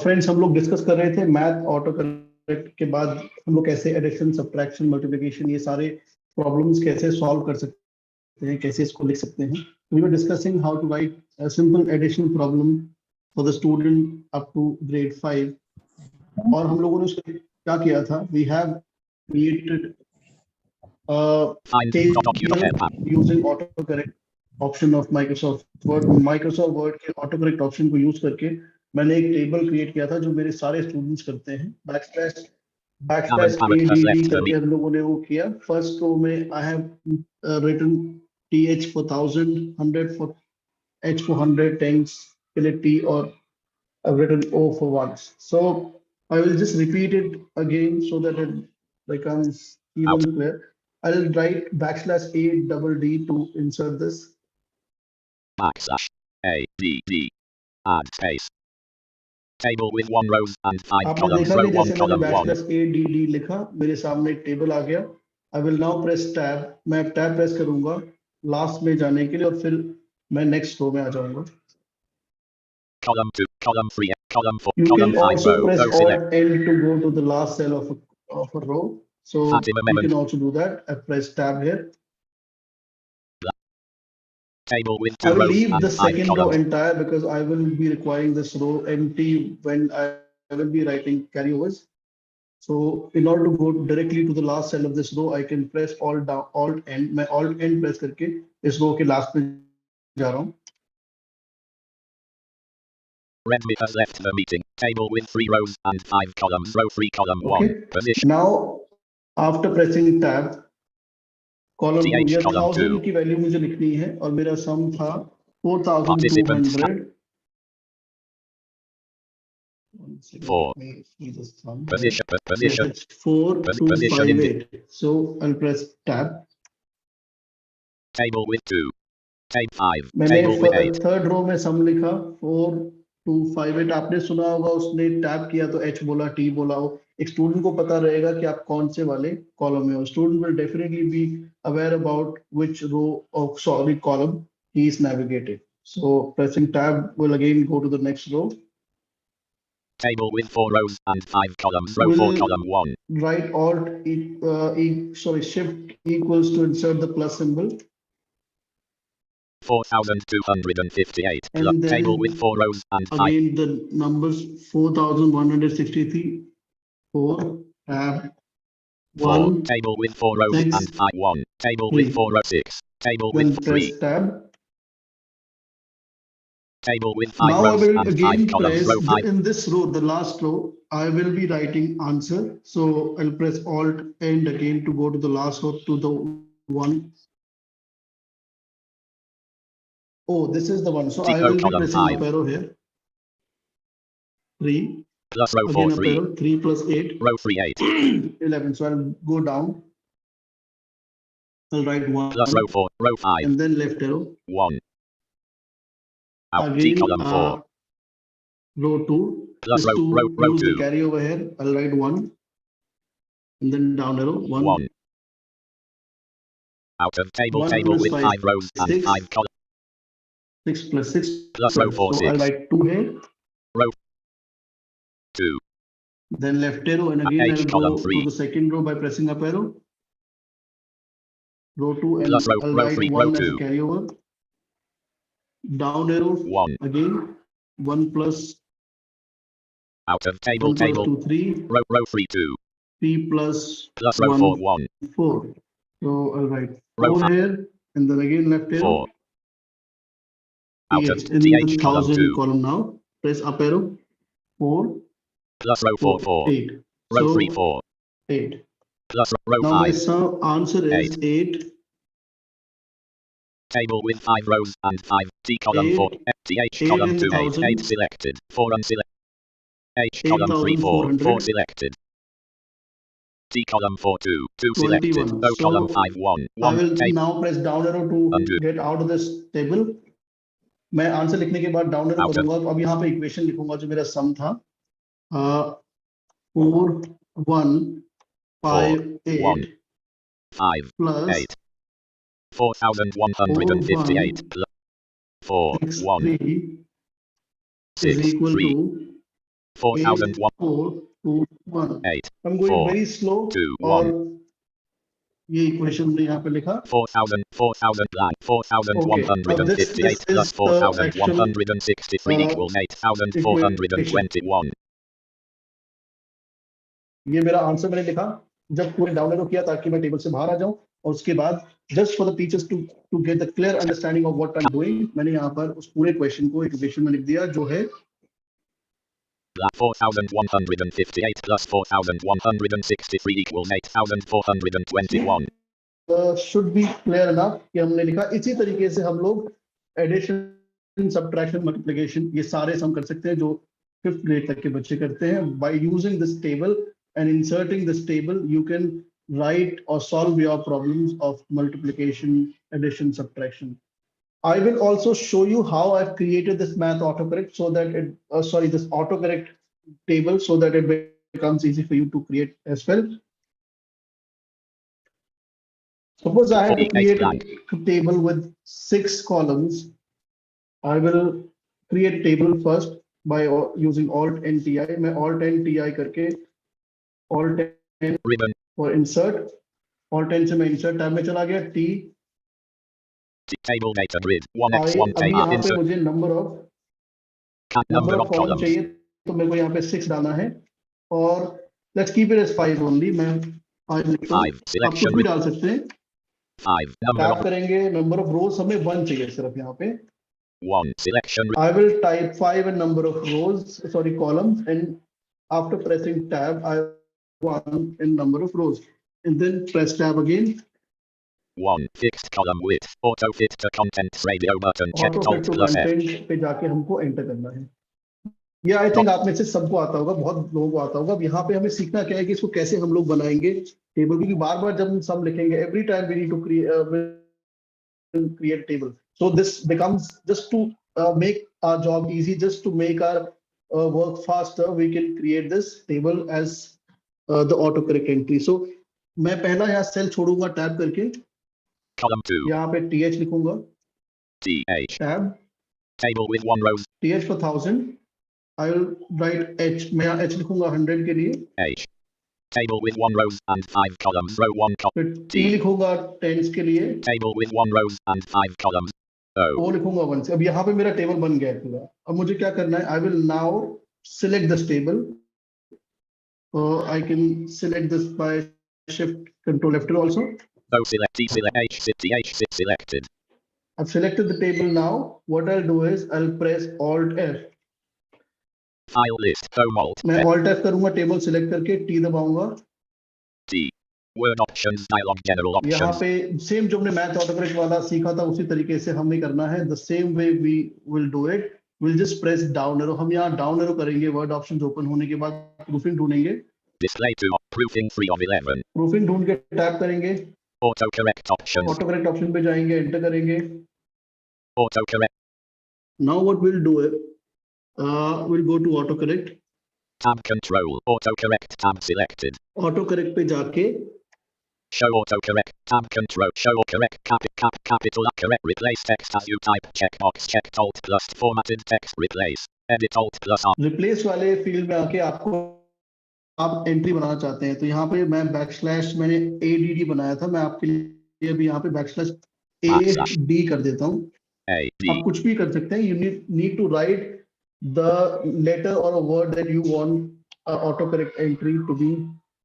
friends, हम लोग डिस्कस कर रहे थे मैथ ऑटो करेक्ट के बाद हम लोग कैसे एडिशन, सब्ट्रैक्शन, मल्टीप्लिकेशन, ये सारे प्रॉब्लम्स कैसे सॉल्व कर सकते हैं, कैसे इसको लिख सकते हैं. We were discussing how to write a simple addition problem for the student up to grade 5. और हम लोगों ने उसको क्या किया था? We have created using autocorrect option of Microsoft Word. Microsoft Word के autocorrect option को यूज करके मैंने एक टेबल क्रिएट किया था जो मेरे सारे स्टूडेंट्स करते हैं. बैकस्लैश ADD करके हम लोगों ने वो किया. फर्स्ट रो में I have written TH for 1000, 100 for H for 100, tens के लिए T, और I've written O for once. So I will just repeat it again so that it becomes even clear. I'll write backslash ADD to insert this. Backslash ADD. Add space. Table with 1 rows and 5 columns. Row 1, column 1. backslash ADD लिखा, मेरे सामने एक table आ गया. I will now press tab. मैं tab press करूंगा last में जाने के लिए, और फिर मैं नेक्स्ट रो में आ जाऊंगा. Column 2, column 3, column 4, You column can 5, also press row select. Alt N to go to the last cell of a row. So you can also do that. I press tab here. Table with I 2 will rows leave and the 5 second row columns. entire because I will be requiring this row empty when I will be writing carryovers. So in order to go directly to the last cell of this row, I can press Alt N. मैं Alt N press करके इस row के last में जा रहा हूँ. Redmi has left the meeting. Table with 3 rows and 5 columns. Row 3, column Okay. 1. Position. Now after pressing tab column to, TH या column 2. 1000 की वैल्यू मुझे लिखनी है और मेरा सम था Participants 4200. 4. Let me see the sum. Position. Yes, Position. it's Position in the 4258. So I'll press tab. table with 2. Tape 5. मैंने Table with 8. Third row में सम लिखा 4258. आपने सुना होगा उसने टैब किया तो H बोला, T बोला हो. एक स्टूडेंट को पता रहेगा कि आप कौन से वाले कॉलम में हो. Student will definitely be aware about which row of sorry column he is navigating. So pressing tab will again go to the next row. Table with 4 rows and 5 columns. Row 4, Will column 1. write shift equals to insert the plus symbol. 4258. And then Table with 4 rows and 5. again the numbers 4163, 4, tab 4. 1, Table with 4 rows 6, and 5. 1. Table 3. with 4 rows 6. Table Then with 3. press tab. Table with 5 Now I rows will and 5 again columns. press Row 5. in this row, the last row, I will be writing answer. So I'll press Alt and again to go to the last row to the one. Oh, this is the one. So I Row will be column pressing 5. up arrow here. 3. Plus row 4 Again up 3. arrow. 3 plus 8. Row 3 8. 11. So I'll go down. I'll write 1. Plus row 4. Row 5. And then left arrow. 1. Out. T Again column 4. row 2. Plus Just to row use 2. the carry over here, I'll write 1. And then down arrow 1. 1. Out of table 1 table plus with 5, 5 rows and 6. 5 columns. 6 plus 6. Plus row 4 So I'll 6. write 2 here. Row 2. Then left arrow, and again H I'll column go 3. to the second row by pressing up arrow. Row 2 and Plus row I'll write 3. Row 1 as a 2. carryover. Down arrow 1. again. 1 plus Out of table 1 plus table. 2 3. Row 3 2. 3 plus Plus row 1 4 1. 4. So I'll write Row 4 5. here and then again left arrow. 4. Out of TH in TH the column 1000 2. column now. Press up arrow. 4 Plus row 4 4. 8. Row So 3 4. 8. Plus row Now my 5. answer is 8. Table with 5 rows and 5. T column 4. 8. TH 8 column in 2 8. 1000. 8 selected. 4 unselected. H column 3 4. 4 8400. selected. T column 4 2. 2 selected. 21. O column So 5 1. I 1. will Tape. now press down arrow to Undo. get out of this table. मैं answer लिखने के बाद down arrow Out of- करूंगा. अब यहाँ पे equation लिखूंगा जो मेरा सम था 4158 5. plus 8. 4158. 4 1. 63 is 6 equal 3. to 4001. 8421. 8. I'm going 4. very slow 2 और 1. ये इक्वेशन मैंने यहाँ पे लिखा. 4000 blank 4158 plus 4163 equals 8421. ये मेरा आंसर मैंने लिखा जब पूरे डाउन एरो किया ताकि मैं टेबल से बाहर आ जाऊं और उसके बाद just for the teachers to get the clear understanding of what I am doing मैंने यहाँ पर उस पूरे क्वेश्चन को इक्वेशन में लिख दिया जो है 4158 plus 4163 equals 8421. Should be clear enough कि हमने लिखा. इसी तरीके से हम लोग एडिशन सब्ट्रैक्शन मल्टीप्लिकेशन ये सारे सम कर सकते हैं जो 5th ग्रेड तक के बच्चे करते हैं. By using this table and inserting this table, you can write or solve your problems of multiplication, addition, subtraction. I will also show you how I've created this math autocorrect so that it, this autocorrect table so that it becomes easy for you to create as well. Suppose I have to create a table with 6 columns. I will create table first by using Alt and TI. मैं Alt and TI करके Alt and for insert. Alt and से मैं insert tab में चला गया. T table data grid 1x1 अभी यहाँ पे मुझे number of column चाहिए तो मेरे को यहाँ पे 6 डालना है और let's keep it as 5 only. मैं 5 लिखता हूँ. आप कुछ भी डाल सकते हैं. 5 टैप करेंगे. number of rows हमें 1 चाहिए सिर्फ यहाँ पे. 1 selection. I will type 5 and number of columns, and after pressing tab I 1 in number of rows. and then press tab again. 1. Fixed column width. Auto fit to contents radio button. Check Auto fit Alt to plus F. content पे जाके हमको enter करना है. ये I think आप में से सबको आता होगा, बहुत लोगों को आता होगा. अब यहाँ पे हमें सीखना क्या है कि इसको कैसे हम लोग बनाएंगे टेबल, क्योंकि बार बार जब हम सम लिखेंगे every time we need to create table. So this becomes just to make our job easy, just to make our work faster, we can create this table as the autocorrect entry. So मैं पहला यहाँ cell छोड़ूंगा tab करके, Column 2. यहाँ पे TH लिखूंगा, TH. Tab, Table with 1 rows. TH for 1000, I will write H, मैं यहाँ H लिखूंगा 100 के लिए, H. Table with 1 rows and 5 columns. Row 1 column. फिर T लिखूंगा 10s के लिए, Table with 1 rows and 5 columns. O. O लिखूंगा 1 से. अब यहाँ पे मेरा टेबल बन गया है पूरा. अब मुझे क्या करना है, I will now select this table. I can select this by shift control F2 also. O select T select H sit TH sit selected. I've selected the table now. What I'll do is I'll press Alt F. File list. Home Alt. मैं Alt F करूंगा, table select करके T दबाऊंगा. T. Word options dialog general यहाँ options. पे same जो हमने math autocorrect वाला सीखा था उसी तरीके से हमें करना है. The same way we will do it. We'll just press down arrow. हम यहाँ down arrow करेंगे. वर्ड ऑप्शंस ओपन होने के बाद प्रूफिंग ढूंढेंगे. Display to proofing 3 of 11. Proofing ढूंढ के टैप करेंगे. Autocorrect options. ऑटोकरेक्ट ऑप्शन पे जाएंगे, एंटर करेंगे. Autocorrect. Now what we'll do is we'll go to autocorrect. Tab control. Autocorrect tab selected. Autocorrect पे जाके Show autocorrect. Tab control. Show correct capital correct. Replace text as you type. Checkbox checked. Alt plus formatted text. Replace. Edit Alt plus R. Replace वाले field में आके आपको आप entry बनाना चाहते हैं तो यहाँ पे मैं बैकस्लैश मैंने ADD बनाया था, मैं आपके लिए अभी यहाँ पे बैकस्लैश AD कर देता हूँ. आप कुछ भी कर सकते हैं. You need to write the letter or a word that you want autocorrect entry to be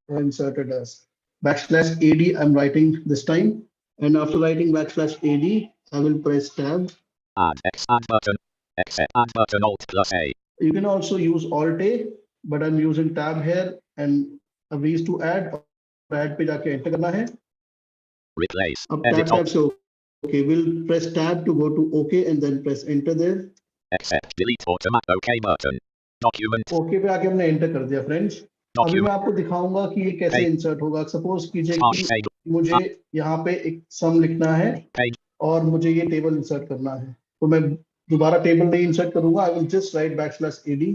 inserted as. Backslash AD I'm writing this time, and after writing backslash AD I will press tab. Add X add button. X add button Alt plus A. You can also use Alt A, but I'm using tab here, and we used to add पे जाके enter करना है. Replace. अब Edit tab Alt. से okay, we'll press tab to go to OK and then press enter there. Accept delete automatic OK button. Document. OK पे आके हमने enter कर दिया friends. अभी मैं आपको दिखाऊंगा कि ये कैसे इंसर्ट होगा. सपोज कीजिए कि मुझे यहाँ पे एक सम लिखना है और मुझे ये टेबल इंसर्ट करना है, तो मैं दोबारा टेबल नहीं इंसर्ट करूंगा. आई will just right backslash AD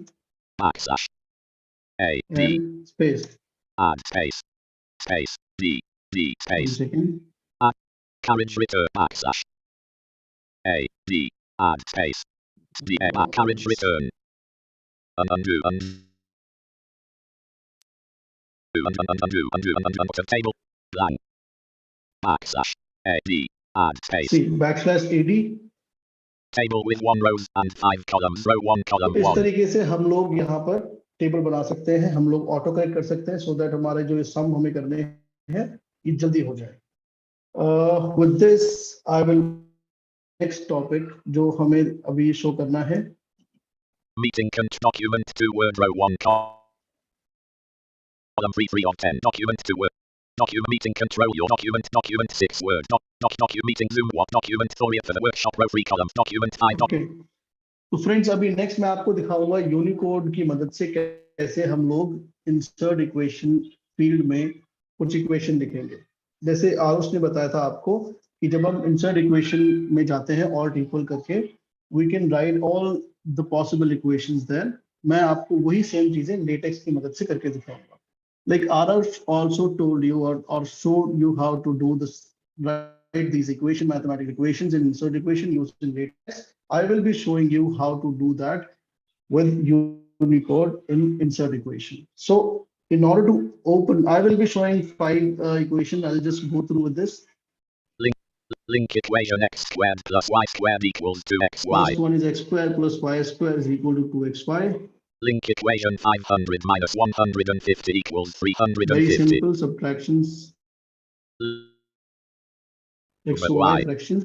backslash AD space add space D space second add carriage return backslash AD add space D carriage return undo table blank backslash AD add space. See backslash AD table with 1 rows and 5 columns. Row 1 column 1. इस तरीके से हम लोग यहाँ पर table बना सकते हैं. हम लोग ऑटो करेक्ट कर सकते हैं, सो दैट हमारे जो सम हमें करने हैं ये जल्दी हो जाए. With this I will next topic जो हमें अभी शो करना है. Meeting document 2 word row 1 column 3 of 10 document 2 word document meeting control your document 6 word document meeting zoom what document story for the workshop row 3 column document 5 okay. तो friends अभी next मैं आपको दिखाऊंगा यूनिकोड की मदद से कैसे हम लोग इंसर्ट इक्वेशन फील्ड में कुछ इक्वेशन लिखेंगे. जैसे आरुष ने बताया था आपको कि जब हम इंसर्ट इक्वेशन में जाते हैं ऑल्ट इक्वल करके we can write all the possible equations there. मैं आपको वही सेम चीजें लेटेक्स की मदद से करके दिखाऊंगा. Like Arash also told you or showed you how to do this, write these mathematical equations and insert equation using Latex. I will be showing you how to do that with Unicode in insert equation. So in order to open, I will be showing 5 equations. I'll just go through with this. Link equation x squared plus y squared equals 2xy. First one is x squared plus y squared is equal to 2xy. Link equation 500 minus 150 equals 350. Very simple subtractions. X to y fraction.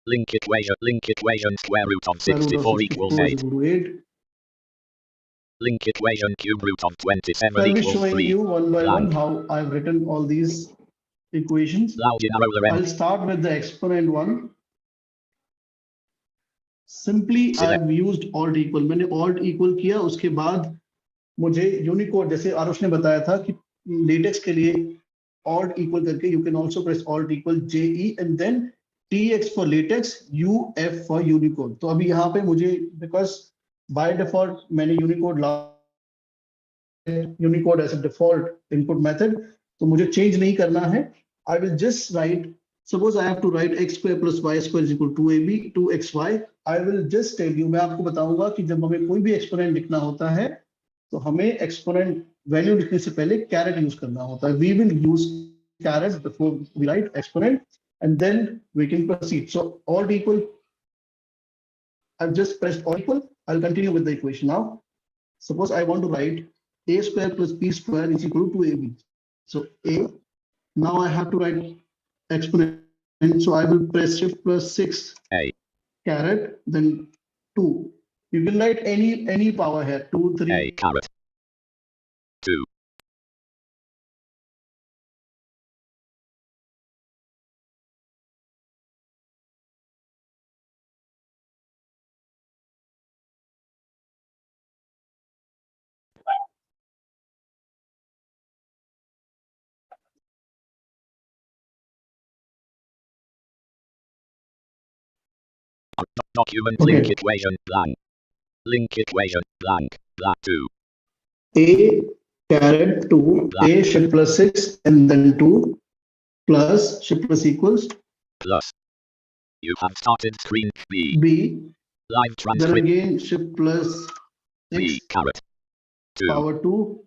Link equation square root of 64 equals 8. Link equation cube root of 27 So I'll be equals showing 3. you one by one Blank. how I've written all these equations. Algebra ruler I'll start with the exponent one. Simply Select. I've used alt equal. मैंने alt equal किया, उसके बाद मुझे Unicode, जैसे आरुष ने बताया था कि लेटेक्स के लिए alt equal करके you can also press alt equal JE and then TX for latex, UF for Unicode. तो अभी यहाँ पे मुझे because by default मैंने Unicode as a default input method, तो मुझे change नहीं करना है. I will just write, suppose I have to write x square plus y square is equal to 2ab 2xy. I will just tell you, मैं आपको बताऊंगा कि जब हमें कोई भी एक्सपोनेंट लिखना होता है तो हमें एक्सपोनेंट वैल्यू लिखने से पहले कैरेट यूज करना होता है. We will use caret before we write exponent and then we can proceed. So alt equal, I've just pressed alt equal. I'll continue with the equation now. Suppose I want to write a square plus b square is equal to 2ab. So a, now I have to write exponent. And so I will press shift plus 6 A. caret, then 2. You can write any power here, 2, 3. A caret. 2. Document Okay. link equation blank. Link equation blank. Blank 2. A caret 2, A shift plus 6 and then 2 plus shift plus equals Plus. You have started screen B. B, Live then transcript again shift plus 6 B caret. 2. power 2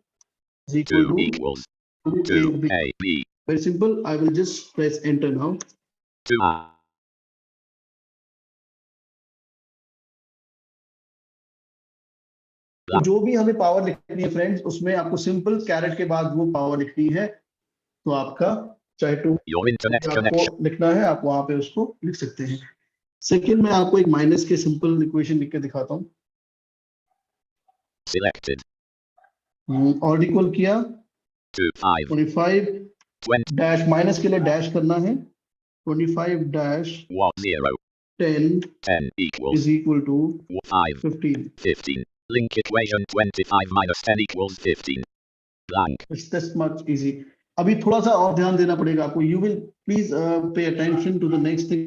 is 2 equal to equals 2 2 AB. A B. Very simple. I will just press enter now. 2 A. तो जो भी हमें power लिखनी है friends, उसमें आपको simple carat के बाद वो पावर लिखनी है. तो आपका चाहे टू Your internet आपको connection. लिखना है, आप वहां पे उसको लिख सकते हैं. सेकंड में आपको एक माइनस के सिंपल इक्वेशन लिख के दिखाता हूँ. Selected. और इक्वल किया 2 5 25 20 डैश, माइनस के लिए डैश करना है. 25 dash 1 0 10 10 equals is equal to 5 15. 15. Link equation 25 minus 10 equals 15. Blank. It's this much easy. अभी थोड़ा सा और ध्यान देना पड़ेगा आपको. You will please pay attention to the next thing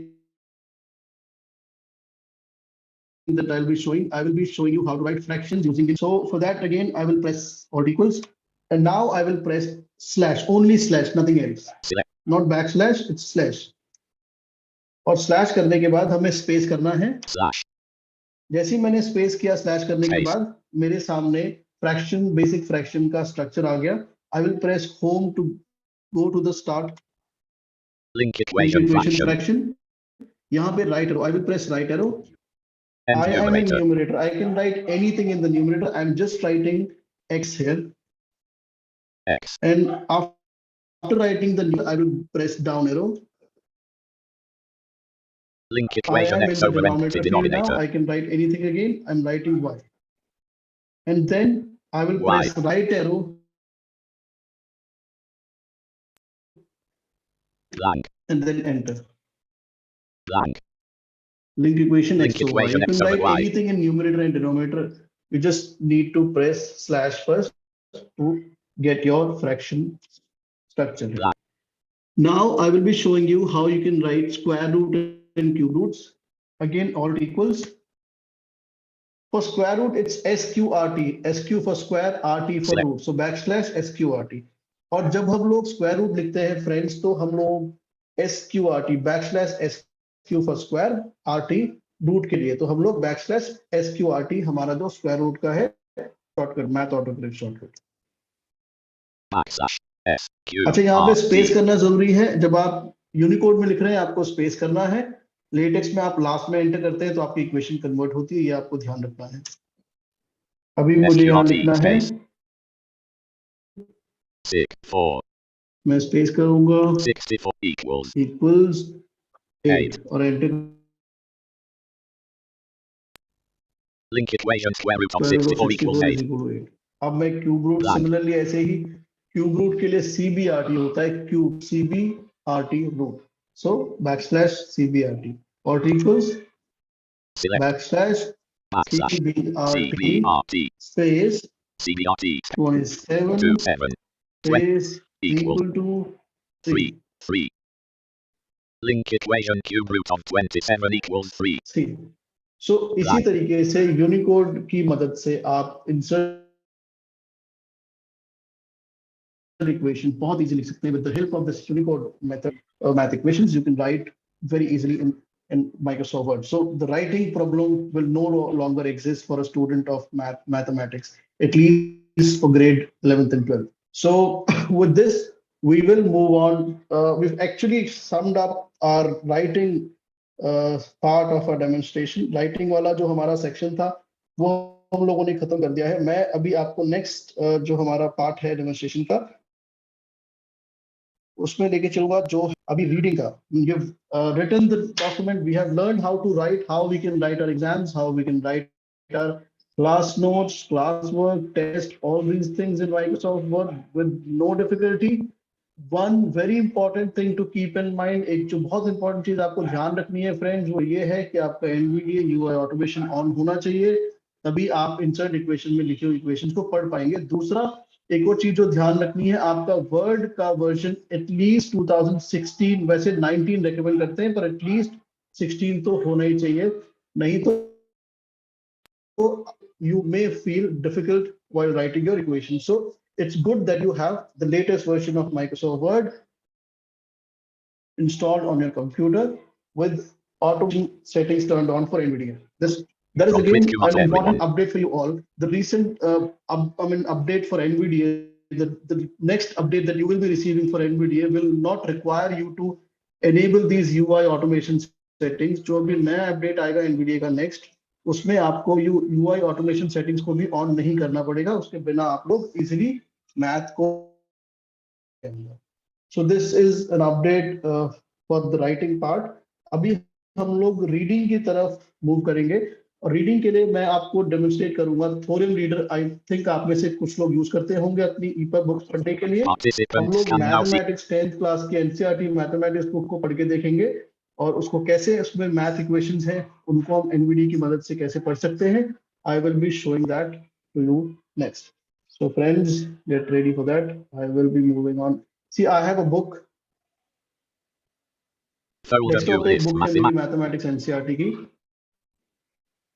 that I'll be showing. I will be showing you how to write fractions using it. So for that again, I will press alt equals, and now I will press slash, only slash, nothing else. Select. Not backslash, it's slash. और slash करने के बाद हमें space करना है. Slash. जैसे ही मैंने space किया स्लैश करने के Space. बाद मेरे सामने फ्रैक्शन, बेसिक फ्रैक्शन का स्ट्रक्चर आ गया. I will press home to go to the start Link equation fraction. Fraction. यहाँ पे right arrow, I will press right arrow. And I am in numerator. numerator. I can write anything in the numerator. I'm just writing x here. X. And after writing the new, I will press down arrow. Link I equation am in x the over empty denominator field now. denominator. I can write anything again. I'm writing y. And then I will Y. press right arrow. Blank. And then enter. Blank. Link equation Link x over y. equation You can x over write y. anything in numerator and denominator. You just need to press slash first to get your fraction structure. Blank. Now I will be showing you how you can write square root and cube roots. Again, alt equals. For square root, it's SQRT. SQ for square, RT for Select. root. So backslash SQRT. और जब हम लोग square root लिखते हैं friends, तो हम लोग SQRT backslash SQ for square, RT root के लिए, तो हम लोग बैकस्लैश SQRT हमारा जो स्क्वायर रूट का है shortcut, math autocorrect shortcut. Backslash S Q. अच्छा, यहाँ पे R, स्पेस T. करना जरूरी है. जब आप यूनिकोड में लिख रहे हैं आपको स्पेस करना है. लेटेक्स में आप लास्ट में एंटर करते हैं तो आपकी इक्वेशन कन्वर्ट होती है. ये आपको ध्यान रखना है. अभी मुझे यहाँ SQRT लिखना है, space. 64. मैं स्पेस करूंगा 64 equals इक्वल्स 8 8. और enter Link equation square root of square root of 64 equals 64 8. is equal to 8. अब मैं क्यूब रूट Blank. सिमिलरली ऐसे ही क्यूब रूट के लिए CBRT होता है क्यूब CBRT रूट सो बैकस्लैश CBRT और equals Select backslash backslash CBRT space CBRT 27 27 space equal equal to 3. 3. Link equation cube root of 27 equals 3. सो इसी तरीके से यूनिकोड की मदद से आप इंसर्ट equation बहुत easily लिख सकते हैं with the help of this Unicode method math equations you can write very easily in Microsoft Word. So the writing problem will no longer exist for a student of mathematics, at least for grade 11th and 12th. So with this, we will move on. We've actually summed up our writing part of our demonstration. Writing वाला जो हमारा section था, वो हम लोगों ने खत्म कर दिया है. मैं अभी आपको next जो हमारा part है demonstration का, उसमें लेके चलूंगा जो अभी रीडिंग का. You've written the document. We have learned how to write, how we can write our exams, how we can write our class notes, classwork, test, all these things in Microsoft Word with no difficulty. One very important thing to keep in mind, एक जो बहुत important चीज आपको ध्यान रखनी है friends, वो ये है कि आपका Nvidia UI Automation ऑन होना चाहिए, तभी आप इंसर्ट इक्वेशन में लिखे हुए इक्वेशन को पढ़ पाएंगे. दूसरा एक और चीज जो ध्यान रखनी है, आपका वर्ड का वर्जन एटलीस्ट 2016, वैसे 19 रेकमेंड करते हैं पर एटलीस्ट 16 तो होना ही चाहिए, नहीं तो you may feel difficult while writing your equation. So it's good that you have the latest version of Microsoft Word installed on your computer with automation settings turned on for Nvidia. That is again an important update for you all. The recent update for Nvidia, the next update that you will be receiving for Nvidia will not require you to enable these UI automation settings. जो भी नया update आएगा Nvidia का next, उसमें आपको UI automation settings को भी on नहीं करना पड़ेगा, उसके बिना आप लोग easily math को. So this is an update for the writing part. अभी हम लोग रीडिंग की तरफ मूव करेंगे और रीडिंग के लिए मैं आपको डेमोन्स्ट्रेट करूंगा थोरियम रीडर. आई थिंक आप में से कुछ लोग यूज करते होंगे अपनी ईपब बुक्स पढ़ने के लिए. हम लोग मैथमेटिक्स 10th क्लास की एनसीईआरटी मैथमेटिक्स बुक को पढ़ के देखेंगे और उसको कैसे उसमें मैथ इक्वेशंस हैं उनको हम एनवीडी की मदद से कैसे पढ़ सकते हैं. I will be showing that to you next. So friends, get ready for that. I will be moving on. See, I have a book. Desktop पे book है मेरी mathematics NCERT की.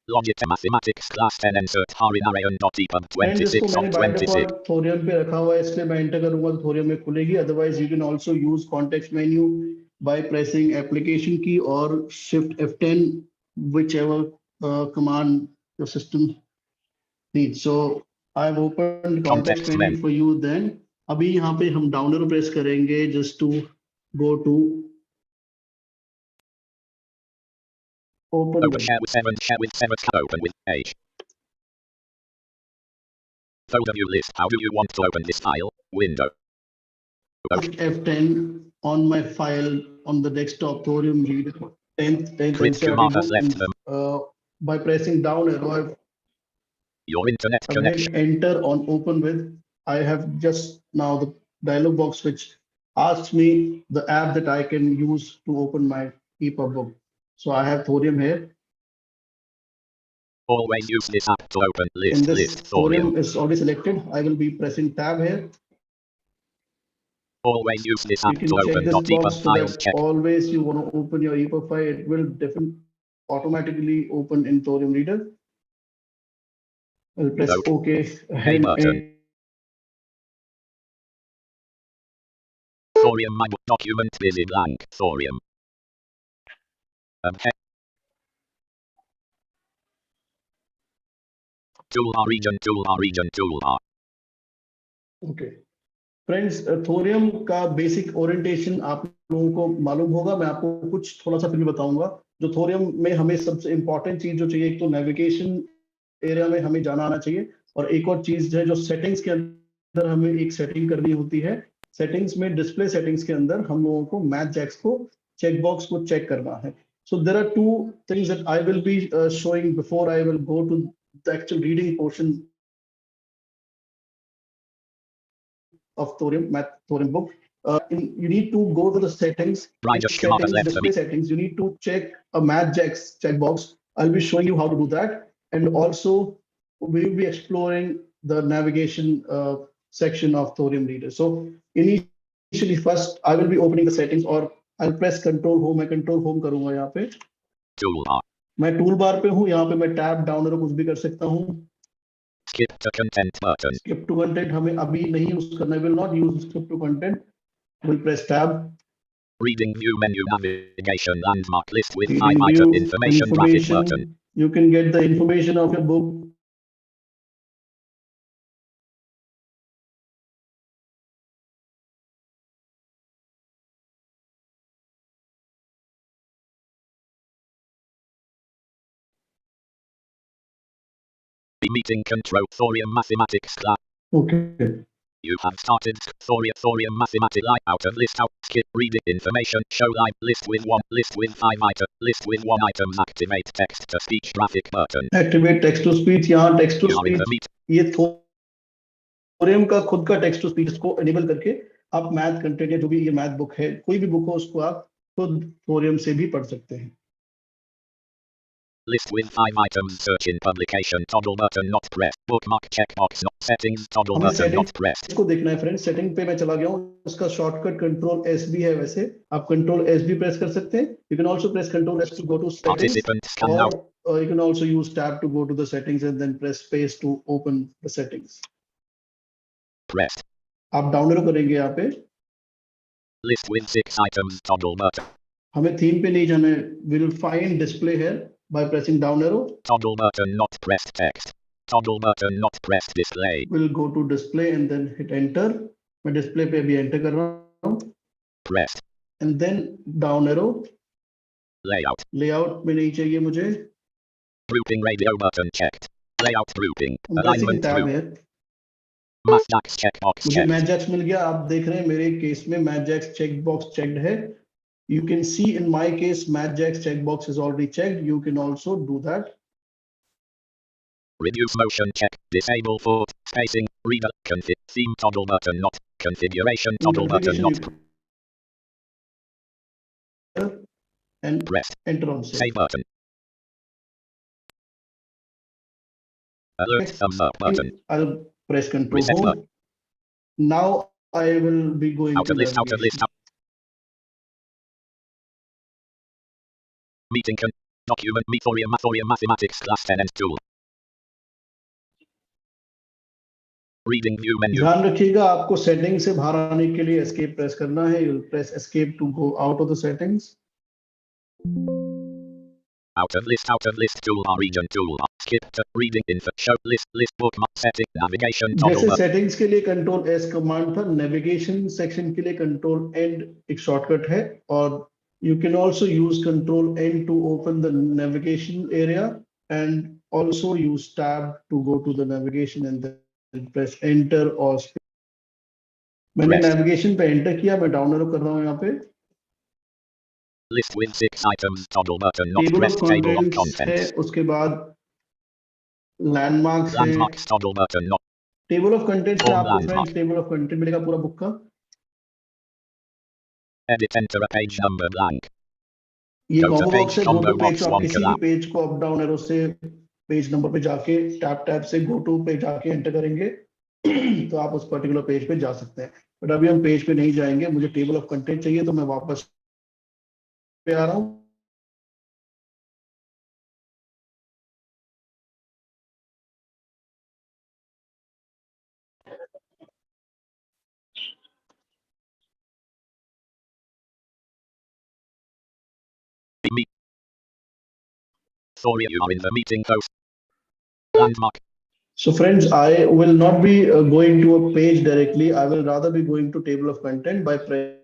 Logic Mathematics class 10 insert Harinarayan.epub 26 of 26. Thorium पे रखा हुआ है, इसलिए मैं enter करूंगा तो Thorium में खुलेगी. Otherwise, you can also use context menu by pressing application key or Shift F10, whichever command your system needs. So I've opened context menu for you. Then अभी यहाँ पे हम down arrow press करेंगे just to go to open share with 7, share with 7, open with H. Folder view list. How do you want to open this file? Window. F10 on my file on the desktop Thorium reader 10th by pressing down arrow. Your internet connection. Enter on open with. I have just now the dialog box which asks me the app that I can use to open my EPUB book. So I have Thorium here. Always use this app to open list. In this list Thorium is already selected. I will be pressing tab here. Always use this app to open .epub file. Check. Always you want to open your EPUB file, it will definitely automatically open in Thorium reader. I'll press OK. Thorium my document busy blank. Thorium. Okay. Toolbar region, toolbar region, toolbar. Okay. Friends thorium का basic orientation आप लोगों को मालूम होगा. मैं आपको कुछ थोड़ा सा फिर भी बताऊंगा. जो थोरियम में हमें सबसे इंपॉर्टेंट चीज जो चाहिए, एक तो नेविगेशन एरिया में हमें जाना आना चाहिए और एक और चीज है जो सेटिंग्स के अंदर हमें एक सेटिंग करनी होती है. सेटिंग्स में डिस्प्ले सेटिंग्स के अंदर हम लोगों को मैथ जैक्स को चेक बॉक्स को चेक करना है. So there are two things that I will be showing before I will go to the actual reading portion of Thorium, math Thorium book. You need to go to the settings. Display settings. You need to check a MathJax checkbox. I'll be showing you how to do that. And also, we will be exploring the navigation section of Thorium Reader. So initially, first, I will be opening the settings, or I'll press Control Home. मैं Control Home करूँगा यहाँ पे. Toolbar. मैं toolbar पे हूँ. यहाँ पे मैं टैब डाउन एरो कुछ भी कर सकता हूँ. Skip to content button. Skip to content हमें अभी नहीं यूज करना. Will not use skip to content. We'll press tab. Reading view menu navigation landmark list with Reading 5 view, item information graphic button. You can get the information of your book. Meeting control Thorium Mathematics class. Okay. You have started Thorium Mathematics out of list out. Skip read information. Show live list with 5 item. List with 1 items. Activate text to speech graphic button. Activate text to speech. यहाँ text to speech. ये Thorium का खुद का text to speech को enable करके आप math content या जो भी ये math book है, कोई भी book हो उसको आप खुद Thorium से भी पढ़ सकते हैं. List with 5 items. Search in publication. Toggle button not pressed. Bookmark checkbox not settings. Toggle button not pressed. इसको देखना है फ्रेंड्स. सेटिंग पे मैं चला गया हूँ. उसका शॉर्टकट कंट्रोल एस भी है. वैसे आप कंट्रोल एस भी प्रेस कर सकते हैं. You can also press control S to go to settings, or you can also use tab to go to the settings and then press space to open the settings. Pressed. आप down arrow करेंगे यहाँ पे. List with 6 items. Toggle button. हमें theme पे नहीं जाना है. We'll find display here by pressing down arrow. Toggle button not pressed text. Toggle button not pressed display. We'll go to display and then hit enter. मैं display पे अभी enter कर रहा हूँ. Pressed. And then down arrow. Layout. Layout में नहीं चाहिए मुझे. Grouping radio button checked. Layout grouping. Alignment group. MathJax checkbox मुझे MathJax मिल गया. आप देख रहे हैं मेरे केस में MathJax checkbox checked है. You can see in my case MathJax checkbox is already checked. You can also do that. Reduce motion check. Disable fort. Spacing. Reader. Config. Theme toggle button not. Configuration toggle button not. And press. Enter on save button. Alert thumbs up button. I'll press Control Home. Now I will be going out of list. Out of list. Meeting document Thorium Mathematics class 10 and tool. Reading view menu. ध्यान रखिएगा आपको setting से बाहर आने के लिए escape press करना है. You'll press escape to go out of the settings. Out of list toolbar region toolbar. Skip to reading info show list bookmark setting navigation toggle. जैसे सेटिंग्स के लिए कंट्रोल एस कमांड था, navigation section के लिए control and एक shortcut है. और you can also use control N to open the navigation area and also use tab to go to the navigation and then press enter or space. मैंने navigation पे enter किया. मैं down arrow कर रहा हूँ यहाँ पे. List with 6 items toggle button not pressed. Table of contents. उसके बाद landmarks toggle button not. Table of contents में आपको फ्रेंड्स table of content मिलेगा पूरा बुक का. Edit enter a page number blank. ये कॉम्बो बॉक्स है. Go to page. आप किसी भी पेज को अप डाउन एरो से पेज नंबर पे जाके टैब से गो टू पे जाके एंटर करेंगे तो आप उस पर्टिकुलर पेज पे जा सकते हैं. बट अभी हम पेज पे नहीं जाएंगे. मुझे टेबल ऑफ कंटेंट चाहिए तो मैं वापस पे आ रहा हूँ. Sorry, you are in the meeting host. Landmark. So friends, I will not be going to a page directly. I will rather be going to table of content by pressing.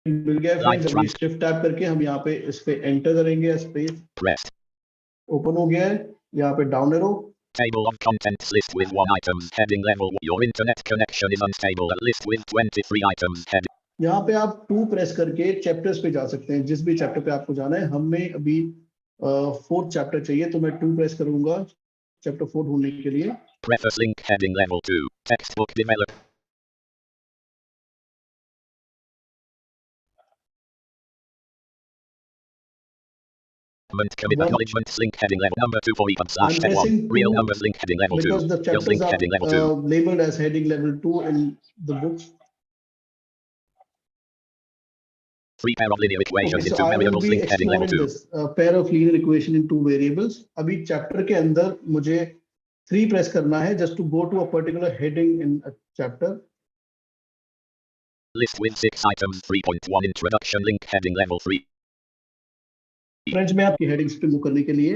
मिल गया friends. अभी shift tab करके हम यहाँ पे इस पे enter करेंगे. Space open हो गया है. यहाँ पे down arrow. Table of contents list with 1 items heading level. Your internet connection is unstable. A list with 23 items heading. यहाँ पे आप 2 प्रेस करके चैप्टर्स पे जा सकते हैं, जिस भी चैप्टर पे आपको जाना है। हमें अभी 4th चैप्टर चाहिए, तो मैं 2 प्रेस करूंगा चैप्टर 4 ढूंढने के लिए। Preface link heading level 2. Textbook development commit One- acknowledgements link heading level number 2 for EPUB I'm /1. pressing Real 2 numbers link heading level 2. because the Yield chapters link are heading level 2. labeled as heading level 2 in the book. 3 pair of linear equations Okay, in so 2 I will variables be link heading level exploring 2. this pair of linear equation in 2 variables. अभी chapter के अंदर मुझे 3 press करना है just to go to a particular heading in a chapter. List with 6 items 3.1 introduction link heading level 3. French में आपकी headings पे move करने के लिए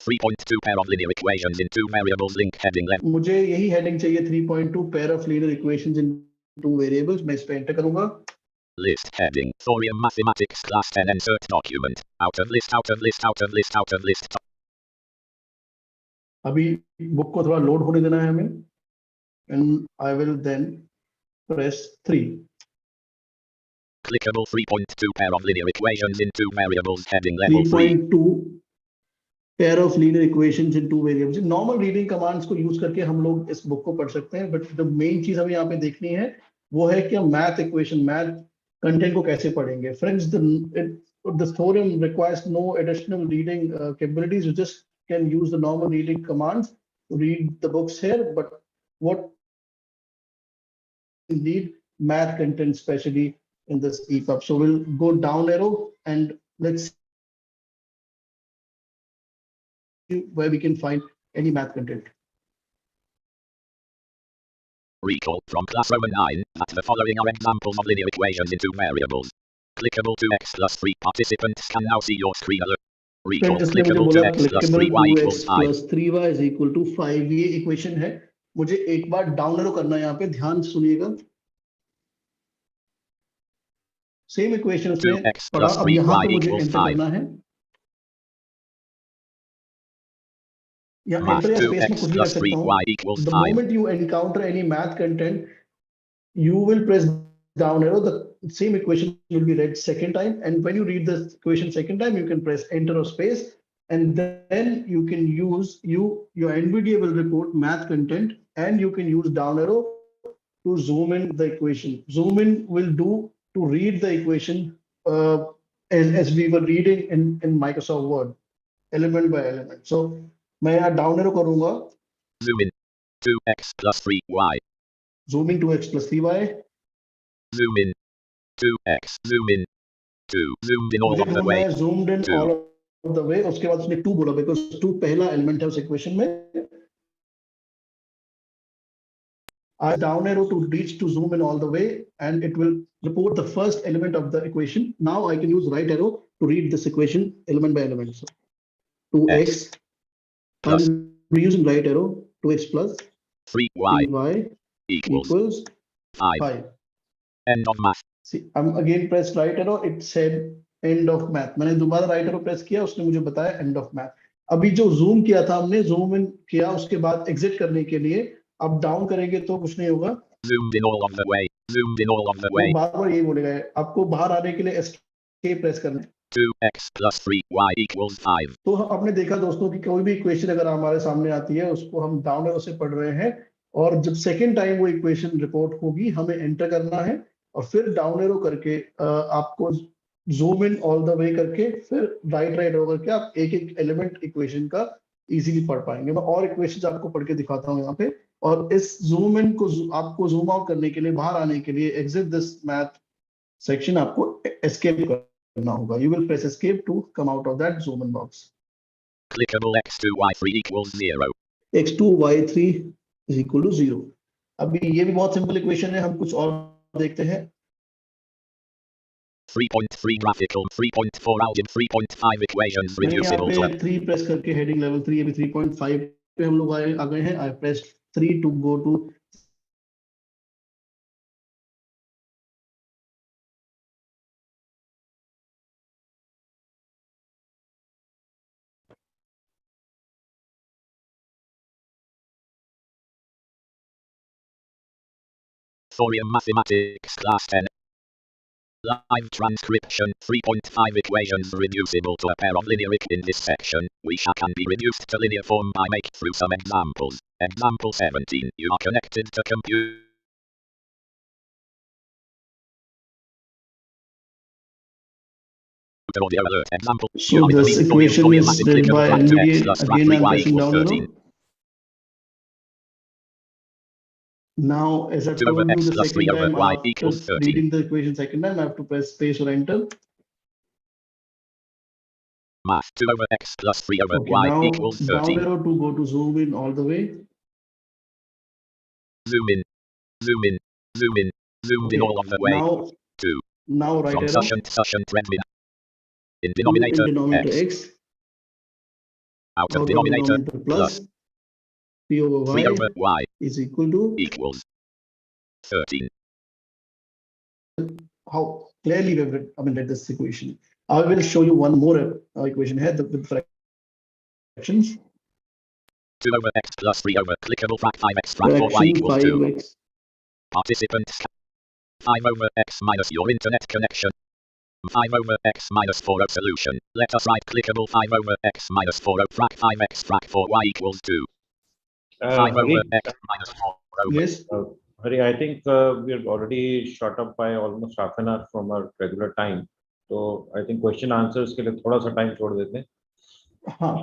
3.2 pair of linear equations in 2 variables link heading level. मुझे यही हेडिंग चाहिए 3.2 pair of linear equations in 2 variables. मैं इस पे एंटर करूंगा। List heading Thorium Mathematics class 10 insert document out of list out of list out of list out of list. अभी book को थोड़ा लोड होने देना है हमें and I will then press 3. Clickable 3.2 pair of linear equations in 2 variables heading level 3. 3.2 pair of linear equations in 2 variables. Normal reading commands को use करके हम लोग इस बुक को पढ़ सकते हैं, बट द मेन चीज हमें यहाँ पे देखनी है वो है कि हम मैथ इक्वेशन, मैथ कंटेंट को कैसे पढ़ेंगे। Friends, the theorem requires no additional reading capabilities. You just can use the normal reading commands to read the books here, but what you need math content especially in this EPUB. So we'll go down arrow and let's see where we can find any math content. Recall from class Roman 9 that the following are examples of linear equations in 2 variables. Clickable 2x plus 3 participants can now see your screen alert. Recall friends, इसने मुझे clickable बोला 2x plus clickable 3y 2x equals 5. plus 3y is equal to 5, ये equation है। मुझे एक बार down arrow करना है, यहाँ पे ध्यान से सुनिएगा। सेम इक्वेशन उसने 2x पढ़ा, plus अब यहाँ 3y पे मुझे equals एंटर 5. करना है। यहाँ Math एंटर या स्पेस में 2x कुछ भी रख plus सकता हूँ। 3y equals The 5. moment you encounter any math content, you will press down arrow. The same equation will be read second time, and when you read the equation second time, you can press enter or space, and then you can use your NVIDIA will report math content, and you can use down arrow to zoom in the equation. Zoom in will do to read the equation as we were reading in Microsoft Word, element by element. So मैं यहाँ down arrow करूँगा, Zoom in 2x plus 3y. zooming 2x plus 3y. Zoom in 2x. Zoom in 2. Zoomed in all मुझे of the ढूंढना way. है zoomed in 2. all of the way। उसके बाद उसने 2 बोला बिकॉज 2 पहला एलिमेंट है उस इक्वेशन में। I down arrow to reach to zoom in all the way, and it will report the first element of the equation. Now I can use right arrow to read this equation element by element. So 2x, plus I'm using right arrow, 2x plus 3y 3y equals equals 5. 5. End of math. See, I'm again pressed right arrow, it said end of math. मैंने दोबारा right arrow press किया, उसने मुझे बताया end of math. अभी जो zoom किया था हमने, zoom in किया, उसके बाद exit करने के लिए अब down करेंगे तो कुछ नहीं होगा। Zoomed in all of the way. Zoomed in all of the वो way. बार बार यही बोलेगा, आपको बाहर आने के लिए escape press करना है। 2x plus 3y equals 5. तो आपने देखा दोस्तों कि कोई भी इक्वेशन अगर हमारे सामने आती है उसको हम डाउन एरो से पढ़ रहे हैं, और जब सेकेंड टाइम वो इक्वेशन रिपोर्ट होगी हमें एंटर करना है और फिर डाउन एरो करके आपको zoom in all the way करके फिर राइट राइट एरो करके आप एक एक एलिमेंट इक्वेशन का इजीली पढ़ पाएंगे। मैं और इक्वेशन आपको पढ़ के दिखाता हूँ यहाँ पे। और इस जूम इन को आपको जूम आउट करने के लिए, बाहर आने के लिए एग्जिट दिस मैथ सेक्शन आपको एस्केप करना होगा। You will press escape to come out of that zoom in box. Clickable x2 y3 equals 0. x2 y3 is equal to 0. अभी ये भी बहुत सिंपल इक्वेशन है, हम कुछ और देखते हैं। 3.3 graphical, 3.4 algebra, 3.5 equations मैंने यहाँ reducible पे to 3 प्रेस करके हेडिंग लेवल 3, अभी 3.5 पे हम लोग आ गए हैं। I pressed 3 to go to Thorium Mathematics Class 10. Live transcription 3.5 equations reducible to a pair of linear in this section, which can be reduced to linear form by make through some examples. Example 17. You are connected to computer. Audio alert. Example. So this equation is read by Nvidia. Again, I'm pressing down arrow. Now, as I told you the second time, after reading the equation second time, I have to press space or enter. Math 2 over x plus 3 over y now equals 13. Down arrow to go to zoom in all the way. Zoom in, zoom in, zoom in, zoom in all of the way. Now right From arrow. session in denominator, x. Out of denominator plus 3 over 3 over y is equal to equals 13. How clearly we've read this equation. I will show you one more equation here with fractions. 2 over x plus 3 over clickable frac 5x frac 4y equals 2. 5x. Participants 5 over x minus your internet connection. 5 over x minus 4 solution. Let us write clickable 5 over x minus 4 frac 5x frac 4y equals 2. 5 over x minus 4 over. Yes. Hari, I think we're already shot up by almost half an hour from our regular time. So I think question answers के लिए थोड़ा सा time छोड़ देते हैं.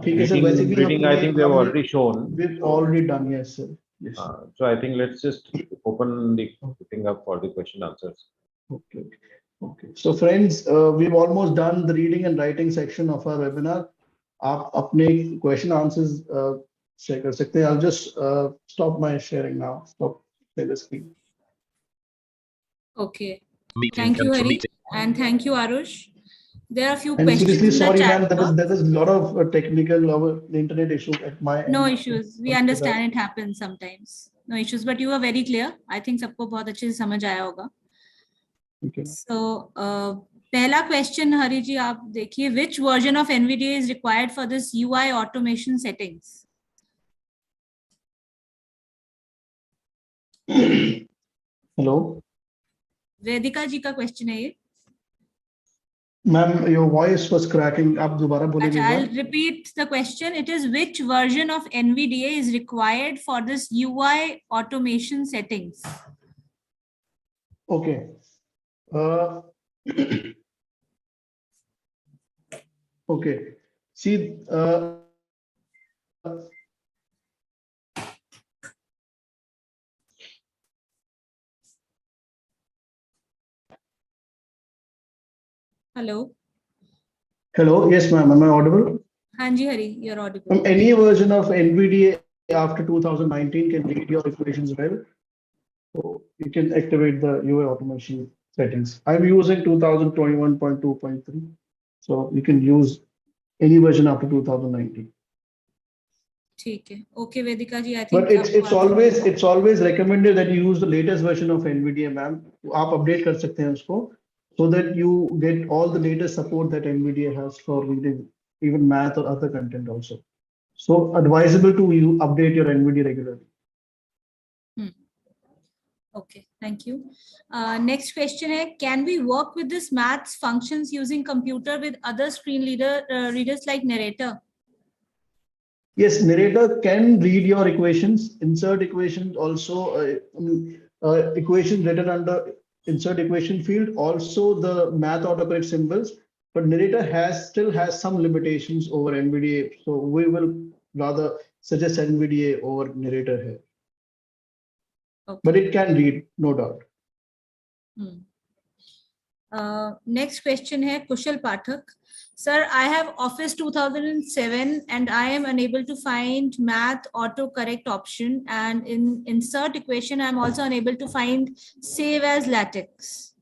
Reading, I think we have already shown. We've already done, yes, sir. Yes. So I think let's just open the thing up for the question answers. Okay. So friends, we've almost done the reading and writing section of our webinar. आप अपने question answers share कर सकते हैं. I'll just stop my sharing now. Stop the screen. Okay. Thank you, Hari, and thank you, Arush. There are a few questions seriously, in the sorry, chat ma'am, there is a lot of technical internet issue at my No end. issues. We understand it happens sometimes. No issues, but you were very clear. I think सबको बहुत अच्छे से समझ आया होगा. Okay. So, पहला question हरी जी आप देखिए, which version of Nvidia is required for this UI automation settings? Hello. वेदिका जी का question है ये. Ma'am, your voice was cracking. आप दोबारा बोलेंगे. I'll repeat the question. It is which version of NVDA is required for this UI automation settings? Okay. Okay. See, Hello. Hello. Yes, ma'am. Am I audible? Hanji Hari, you're audible. Any version of NVDA after 2019 can read your equations well. So you can activate the UI automation settings. I'm using 2021.2.3. So you can use any version after 2019. ठीक है. Okay, Vedika ji, I think. But it's always recommended that you use the latest version of NVIDIA, ma'am. आप update कर सकते हैं उसको, so that you get all the latest support that NVIDIA has for reading even math or other content also. So advisable to you update your NVIDIA regularly. Okay, thank you. Next question है, can we work with this maths functions using computer with other screen readers like narrator? Yes, narrator can read your equations, insert equations also, equation written under insert equation field, also the math autocorrect symbols, but narrator still has some limitations over NVDA. So we will rather suggest NVDA over narrator here. Okay. But it can read, no doubt. Next question है Kushal Pathak. Sir, I have Office 2007 and I am unable to find math autocorrect option, and in insert equation I am also unable to find save as latex.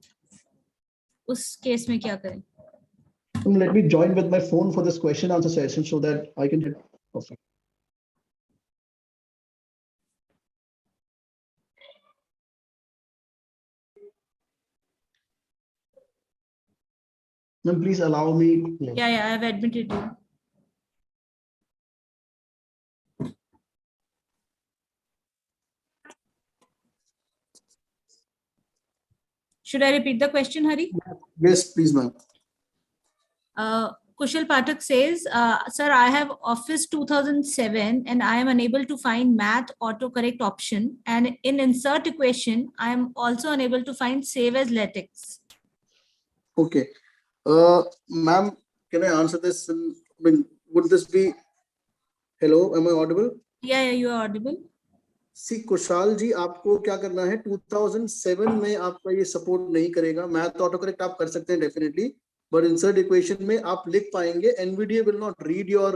उस case में क्या करें? Let me join with my phone for this question answer session so that I can hit perfect. Then please allow me. Yeah, I have admitted you. Should I repeat the question, Hari? Yes, please, ma'am. Kushal Pathak says, sir, I have Office 2007 and I am unable to find math autocorrect option. And in insert equation, I am also unable to find save as latex. Okay. Ma'am, can I answer this? Would this be, hello, am I audible? Yeah, you are audible. See, Kushal जी, आपको क्या करना है, 2007 में आपका ये support नहीं करेगा. Math auto correct आप कर सकते हैं डेफिनेटली, बट इंसर्ट इक्वेशन में आप लिख पाएंगे. NVDA will not read your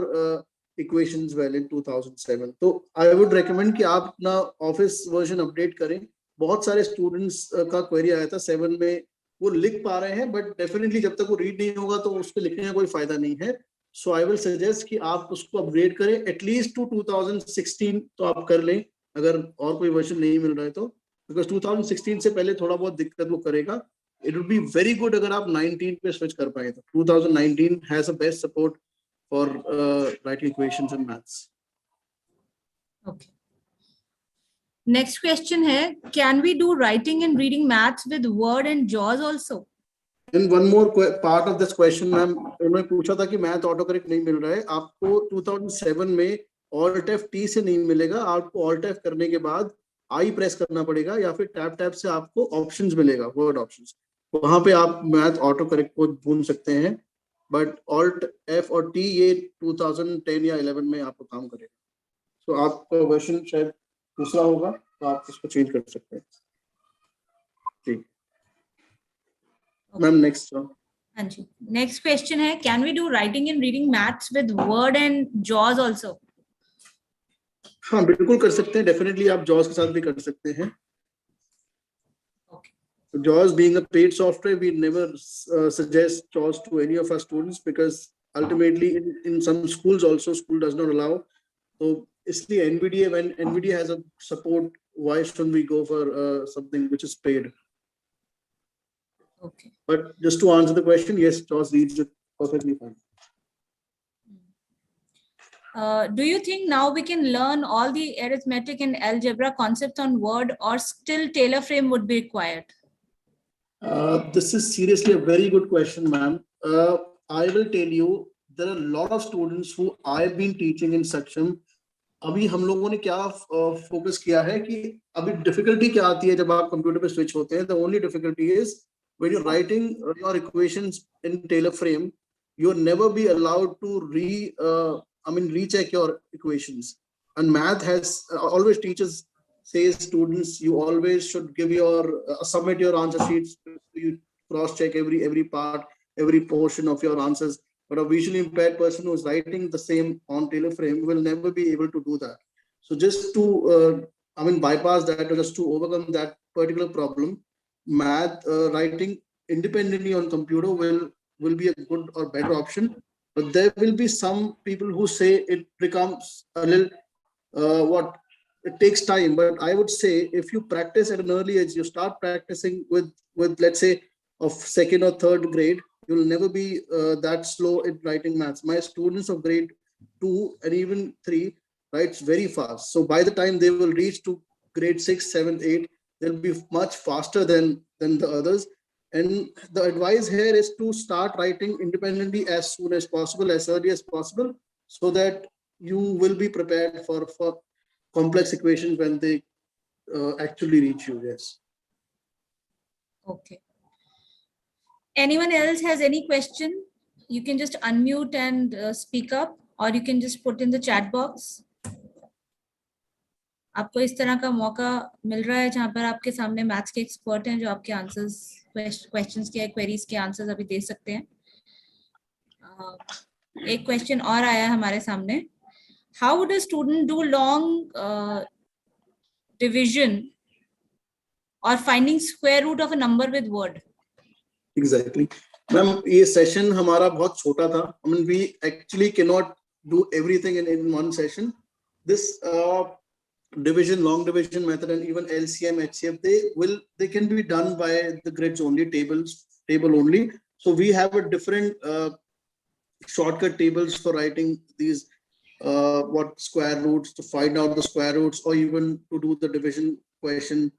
equations well in 2007. तो I would recommend कि आप अपना ऑफिस वर्जन अपडेट करें. बहुत सारे स्टूडेंट्स का क्वेरी आया था 7 में, वो लिख पा रहे हैं, बट डेफिनेटली जब तक वो रीड नहीं होगा तो उसको लिखने का कोई फायदा नहीं है. सो आई विल सजेस्ट कि आप उसको अपग्रेड करें एटलीस्ट टू 2016. तो आप कर लें अगर और कोई वर्जन नहीं मिल रहा है तो, बिकॉज 2016 से पहले थोड़ा बहुत दिक्कत वो करेगा. It would be very good अगर आप 19 पे स्विच कर पाए तो. 2019 has a best support for writing equations and maths. Okay. Next question है, can we do writing and reading maths with word and JAWS also? And one more part of this question, ma'am, उन्होंने पूछा था कि math auto correct नहीं मिल रहा है आपको. 2007 में Alt F से नहीं मिलेगा. आपको Alt F करने के बाद I प्रेस करना पड़ेगा या फिर टैप से आपको ऑप्शंस मिलेगा, वर्ड ऑप्शंस. वहां पे आप मैथ ऑटो करेक्ट को ढूंढ सकते हैं, बट Alt F और T ये 2010 या 11 में आपको काम करेगा. तो आपका वर्जन शायद दूसरा होगा तो आप इसको चेंज कर सकते हैं. ठीक मैम, नेक्स्ट. हाँ जी. Next question है, can we do writing and reading maths with word and JAWS also? हाँ, बिल्कुल कर सकते हैं. डेफिनेटली आप JAWS के साथ भी कर सकते हैं. So JAWS being a paid software, we never suggest JAWS to any of our students because ultimately in some schools also, school does not allow. So इसलिए NVDA, when NVDA has a support, why shouldn't we go for something which is paid? Okay. But just to answer the question, yes, JAWS reads it perfectly fine. Do you think now we can learn all the arithmetic and algebra concepts on Word, or still tailor frame would be required? This is seriously a very good question, ma'am. I will tell you, there are a lot of students who I've been teaching in Saksham. अभी हम लोगों ने क्या focus किया है कि अभी difficulty क्या आती है जब आप कंप्यूटर पे स्विच होते हैं. The only difficulty is when you're writing your equations in Taylor frame, you'll never be allowed to recheck your equations. And math has always teachers says students, you always should give your submit your answer sheets. You cross check every part, every portion of your answers. But a visually impaired person who is writing the same on Taylor frame will never be able to do that. So just to bypass that, or just to overcome that particular problem, math writing independently on computer will be a good or better option. But there will be some people who say it becomes a little it takes time. But I would say if you practice at an early age, you start practicing with let's say of second or third grade, you'll never be that slow in writing maths. My students of grade 2 and even 3 writes very fast. So by the time they will reach to grade 6, 7, 8, they'll be much faster than the others. And the advice here is to start writing independently as soon as possible, as early as possible, so that you will be prepared for complex equations when they actually reach you. Yes. Okay. Anyone else has any question? You can just unmute and speak up, or you can just put in the chat box. आपको इस तरह का मौका मिल रहा है जहां पर आपके सामने मैथ्स के एक्सपर्ट हैं जो आपके आंसर्स, क्वेश्चंस के, क्वेरीज के आंसर्स अभी दे सकते हैं. एक क्वेश्चन और आया हमारे सामने. How would a student do long division or finding square root of a number with word? Exactly. Ma'am, ये session हमारा बहुत छोटा था. I mean, we actually cannot do everything in one session. This division, long division method, and even LCM, HCF, they can be done by the grids only, table only. So we have a different shortcut tables for writing these square roots, to find out the square roots, or even to do the division question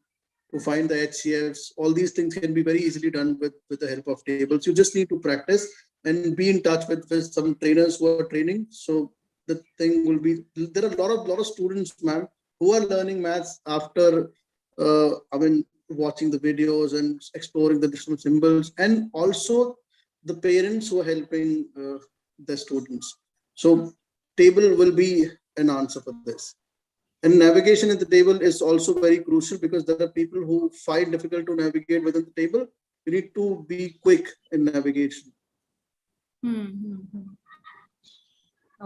to find the HCFs. All these things can be very easily done with the help of tables. You just need to practice and be in touch with some trainers who are training. So the thing will be, there are a lot of students, ma'am, who are learning maths after, watching the videos and exploring the different symbols, and also the parents who are helping the students. So table will be an answer for this. And navigation in the table is also very crucial, because there are people who find difficult to navigate within the table. You need to be quick in navigation.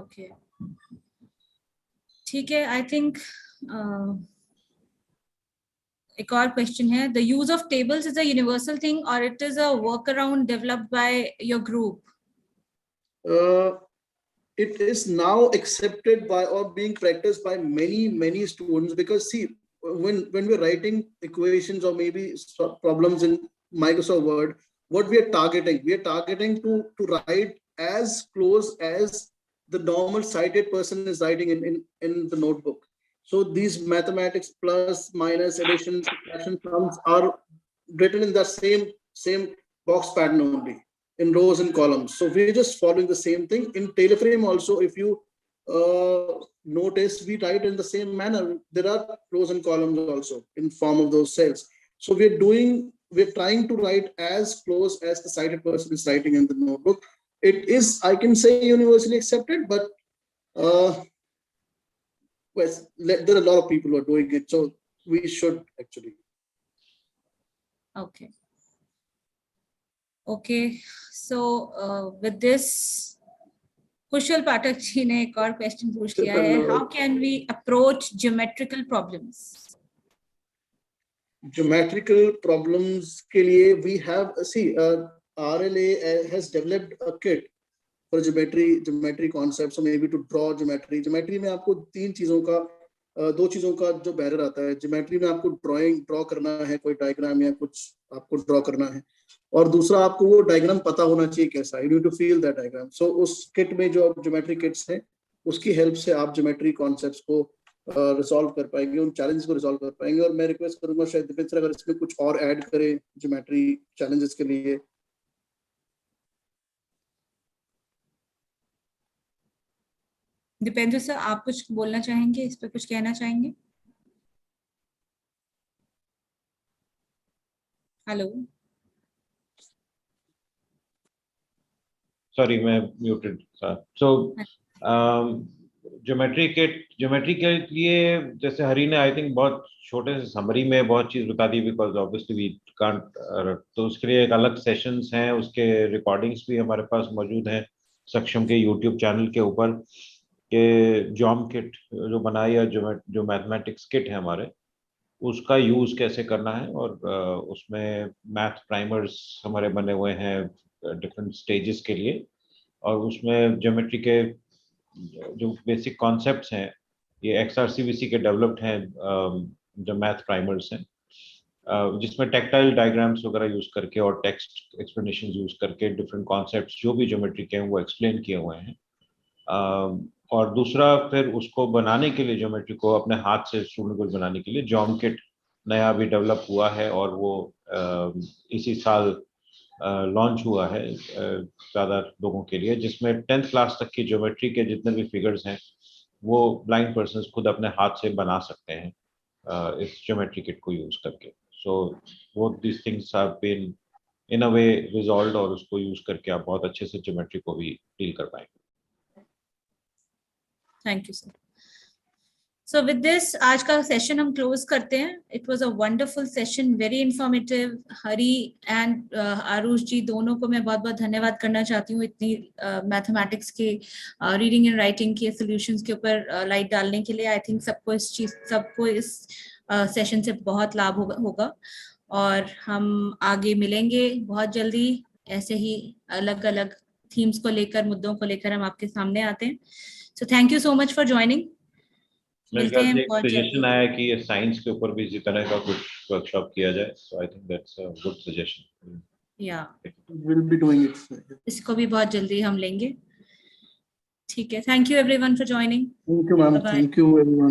Okay. ठीक है, I think एक और question है, the use of tables is a universal thing or it is a workaround developed by your group? It is now accepted by or being practiced by many students, because see, when we're writing equations or maybe problems in Microsoft Word, what we are targeting to write as close as the normal sighted person is writing in the notebook. So these mathematics, plus, minus, addition, subtraction, sums are written in the same box pattern only, in rows and columns. So we're just following the same thing. In Teleframe also, if you notice, we write in the same manner. There are rows and columns also in form of those cells. So we're trying to write as close as the sighted person is writing in the notebook. It is, I can say, universally accepted, but there are a lot of people who are doing it, so we should actually. Okay, so with this, Kushal Pathak ji ने एक और question पूछ लिया है, how can we approach geometrical problems? Geometrical problems के लिए we have, RLA has developed a kit for geometry concepts, so maybe to draw geometry. Geometry में आपको दो चीजों का जो बैरियर आता है. Geometry में आपको ड्रॉ करना है, कोई डायग्राम या कुछ आपको ड्रॉ करना है, और दूसरा आपको वो डायग्राम पता होना चाहिए कैसा. You need to feel that diagram. So उस किट में जो ज्योमेट्री किट्स हैं, उसकी हेल्प से आप ज्योमेट्री कॉन्सेप्ट्स को रिजॉल्व कर पाएंगे, उन चैलेंजेस को रिजॉल्व कर पाएंगे. और मैं रिक्वेस्ट करूंगा शायद दीपेंद्र अगर इसमें कुछ और ऐड करें ज्योमेट्री चैलेंजेस के लिए. दीपेंद्र सर, आप कुछ बोलना चाहेंगे, इस पे कुछ कहना चाहेंगे? हेलो, सॉरी मैं म्यूटेड था. सो ज्योमेट्री के लिए जैसे हरी ने आई थिंक बहुत छोटे से समरी में बहुत चीज बता दी, बिकॉज ऑब्वियसली वी कांट. तो उसके लिए एक अलग सेशंस हैं, उसके रिकॉर्डिंग्स भी हमारे पास मौजूद हैं सक्षम के यूट्यूब चैनल के ऊपर, के जॉम किट जो बनाई है, जो मैथमेटिक्स किट है हमारे, उसका यूज कैसे करना है. और उसमें मैथ प्राइमर्स हमारे बने हुए हैं डिफरेंट स्टेजेस के लिए, और उसमें ज्योमेट्री के जो बेसिक कॉन्सेप्ट्स हैं ये XRCVC के डेवलप्ड हैं जो मैथ प्राइमर्स हैं, जिसमें टेक्टाइल डायग्राम्स वगैरह यूज करके और टेक्स्ट एक्सप्लेनेशन यूज करके डिफरेंट कॉन्सेप्ट्स जो भी ज्योमेट्री के हैं वो एक्सप्लेन किए हुए हैं. और दूसरा फिर उसको बनाने के लिए, ज्योमेट्री को अपने हाथ से स्टूडेंट को बनाने के लिए जॉम किट नया भी डेवलप हुआ है, और वो इसी साल लॉन्च हुआ है ज़्यादा लोगों के लिए, जिसमें 10th क्लास तक की ज्योमेट्री के जितने भी फिगर्स हैं वो ब्लाइंड पर्सन्स खुद अपने हाथ से बना सकते हैं इस ज्योमेट्री किट को यूज करके. So both this things have been in a way resolved, और उसको यूज करके आप बहुत अच्छे से ज्योमेट्री को भी डील कर पाएंगे. Thank you sir. So with this आज का सेशन हम क्लोज करते हैं. It was a wonderful session, very informative. Hari and Aarush ji दोनों को मैं बहुत बहुत धन्यवाद करना चाहती हूँ इतनी मैथमेटिक्स के रीडिंग एंड राइटिंग के सॉल्यूशंस के ऊपर लाइट डालने के लिए. आई थिंक सबको इस सेशन से बहुत लाभ होगा, और हम आगे मिलेंगे बहुत जल्दी. ऐसे ही अलग अलग थीम्स को लेकर, मुद्दों को लेकर हम आपके सामने आते हैं. So thank you so much for joining. मिलते हैं बहुत जल्दी. सजेशन आया कि ये साइंस के ऊपर भी इसी तरह का कुछ वर्कशॉप किया जाए, so I think that's a good suggestion. Yeah will be doing it. इसको भी बहुत जल्दी हम लेंगे. ठीक है, thank you everyone for joining. Thank you ma'am. Thank you everyone.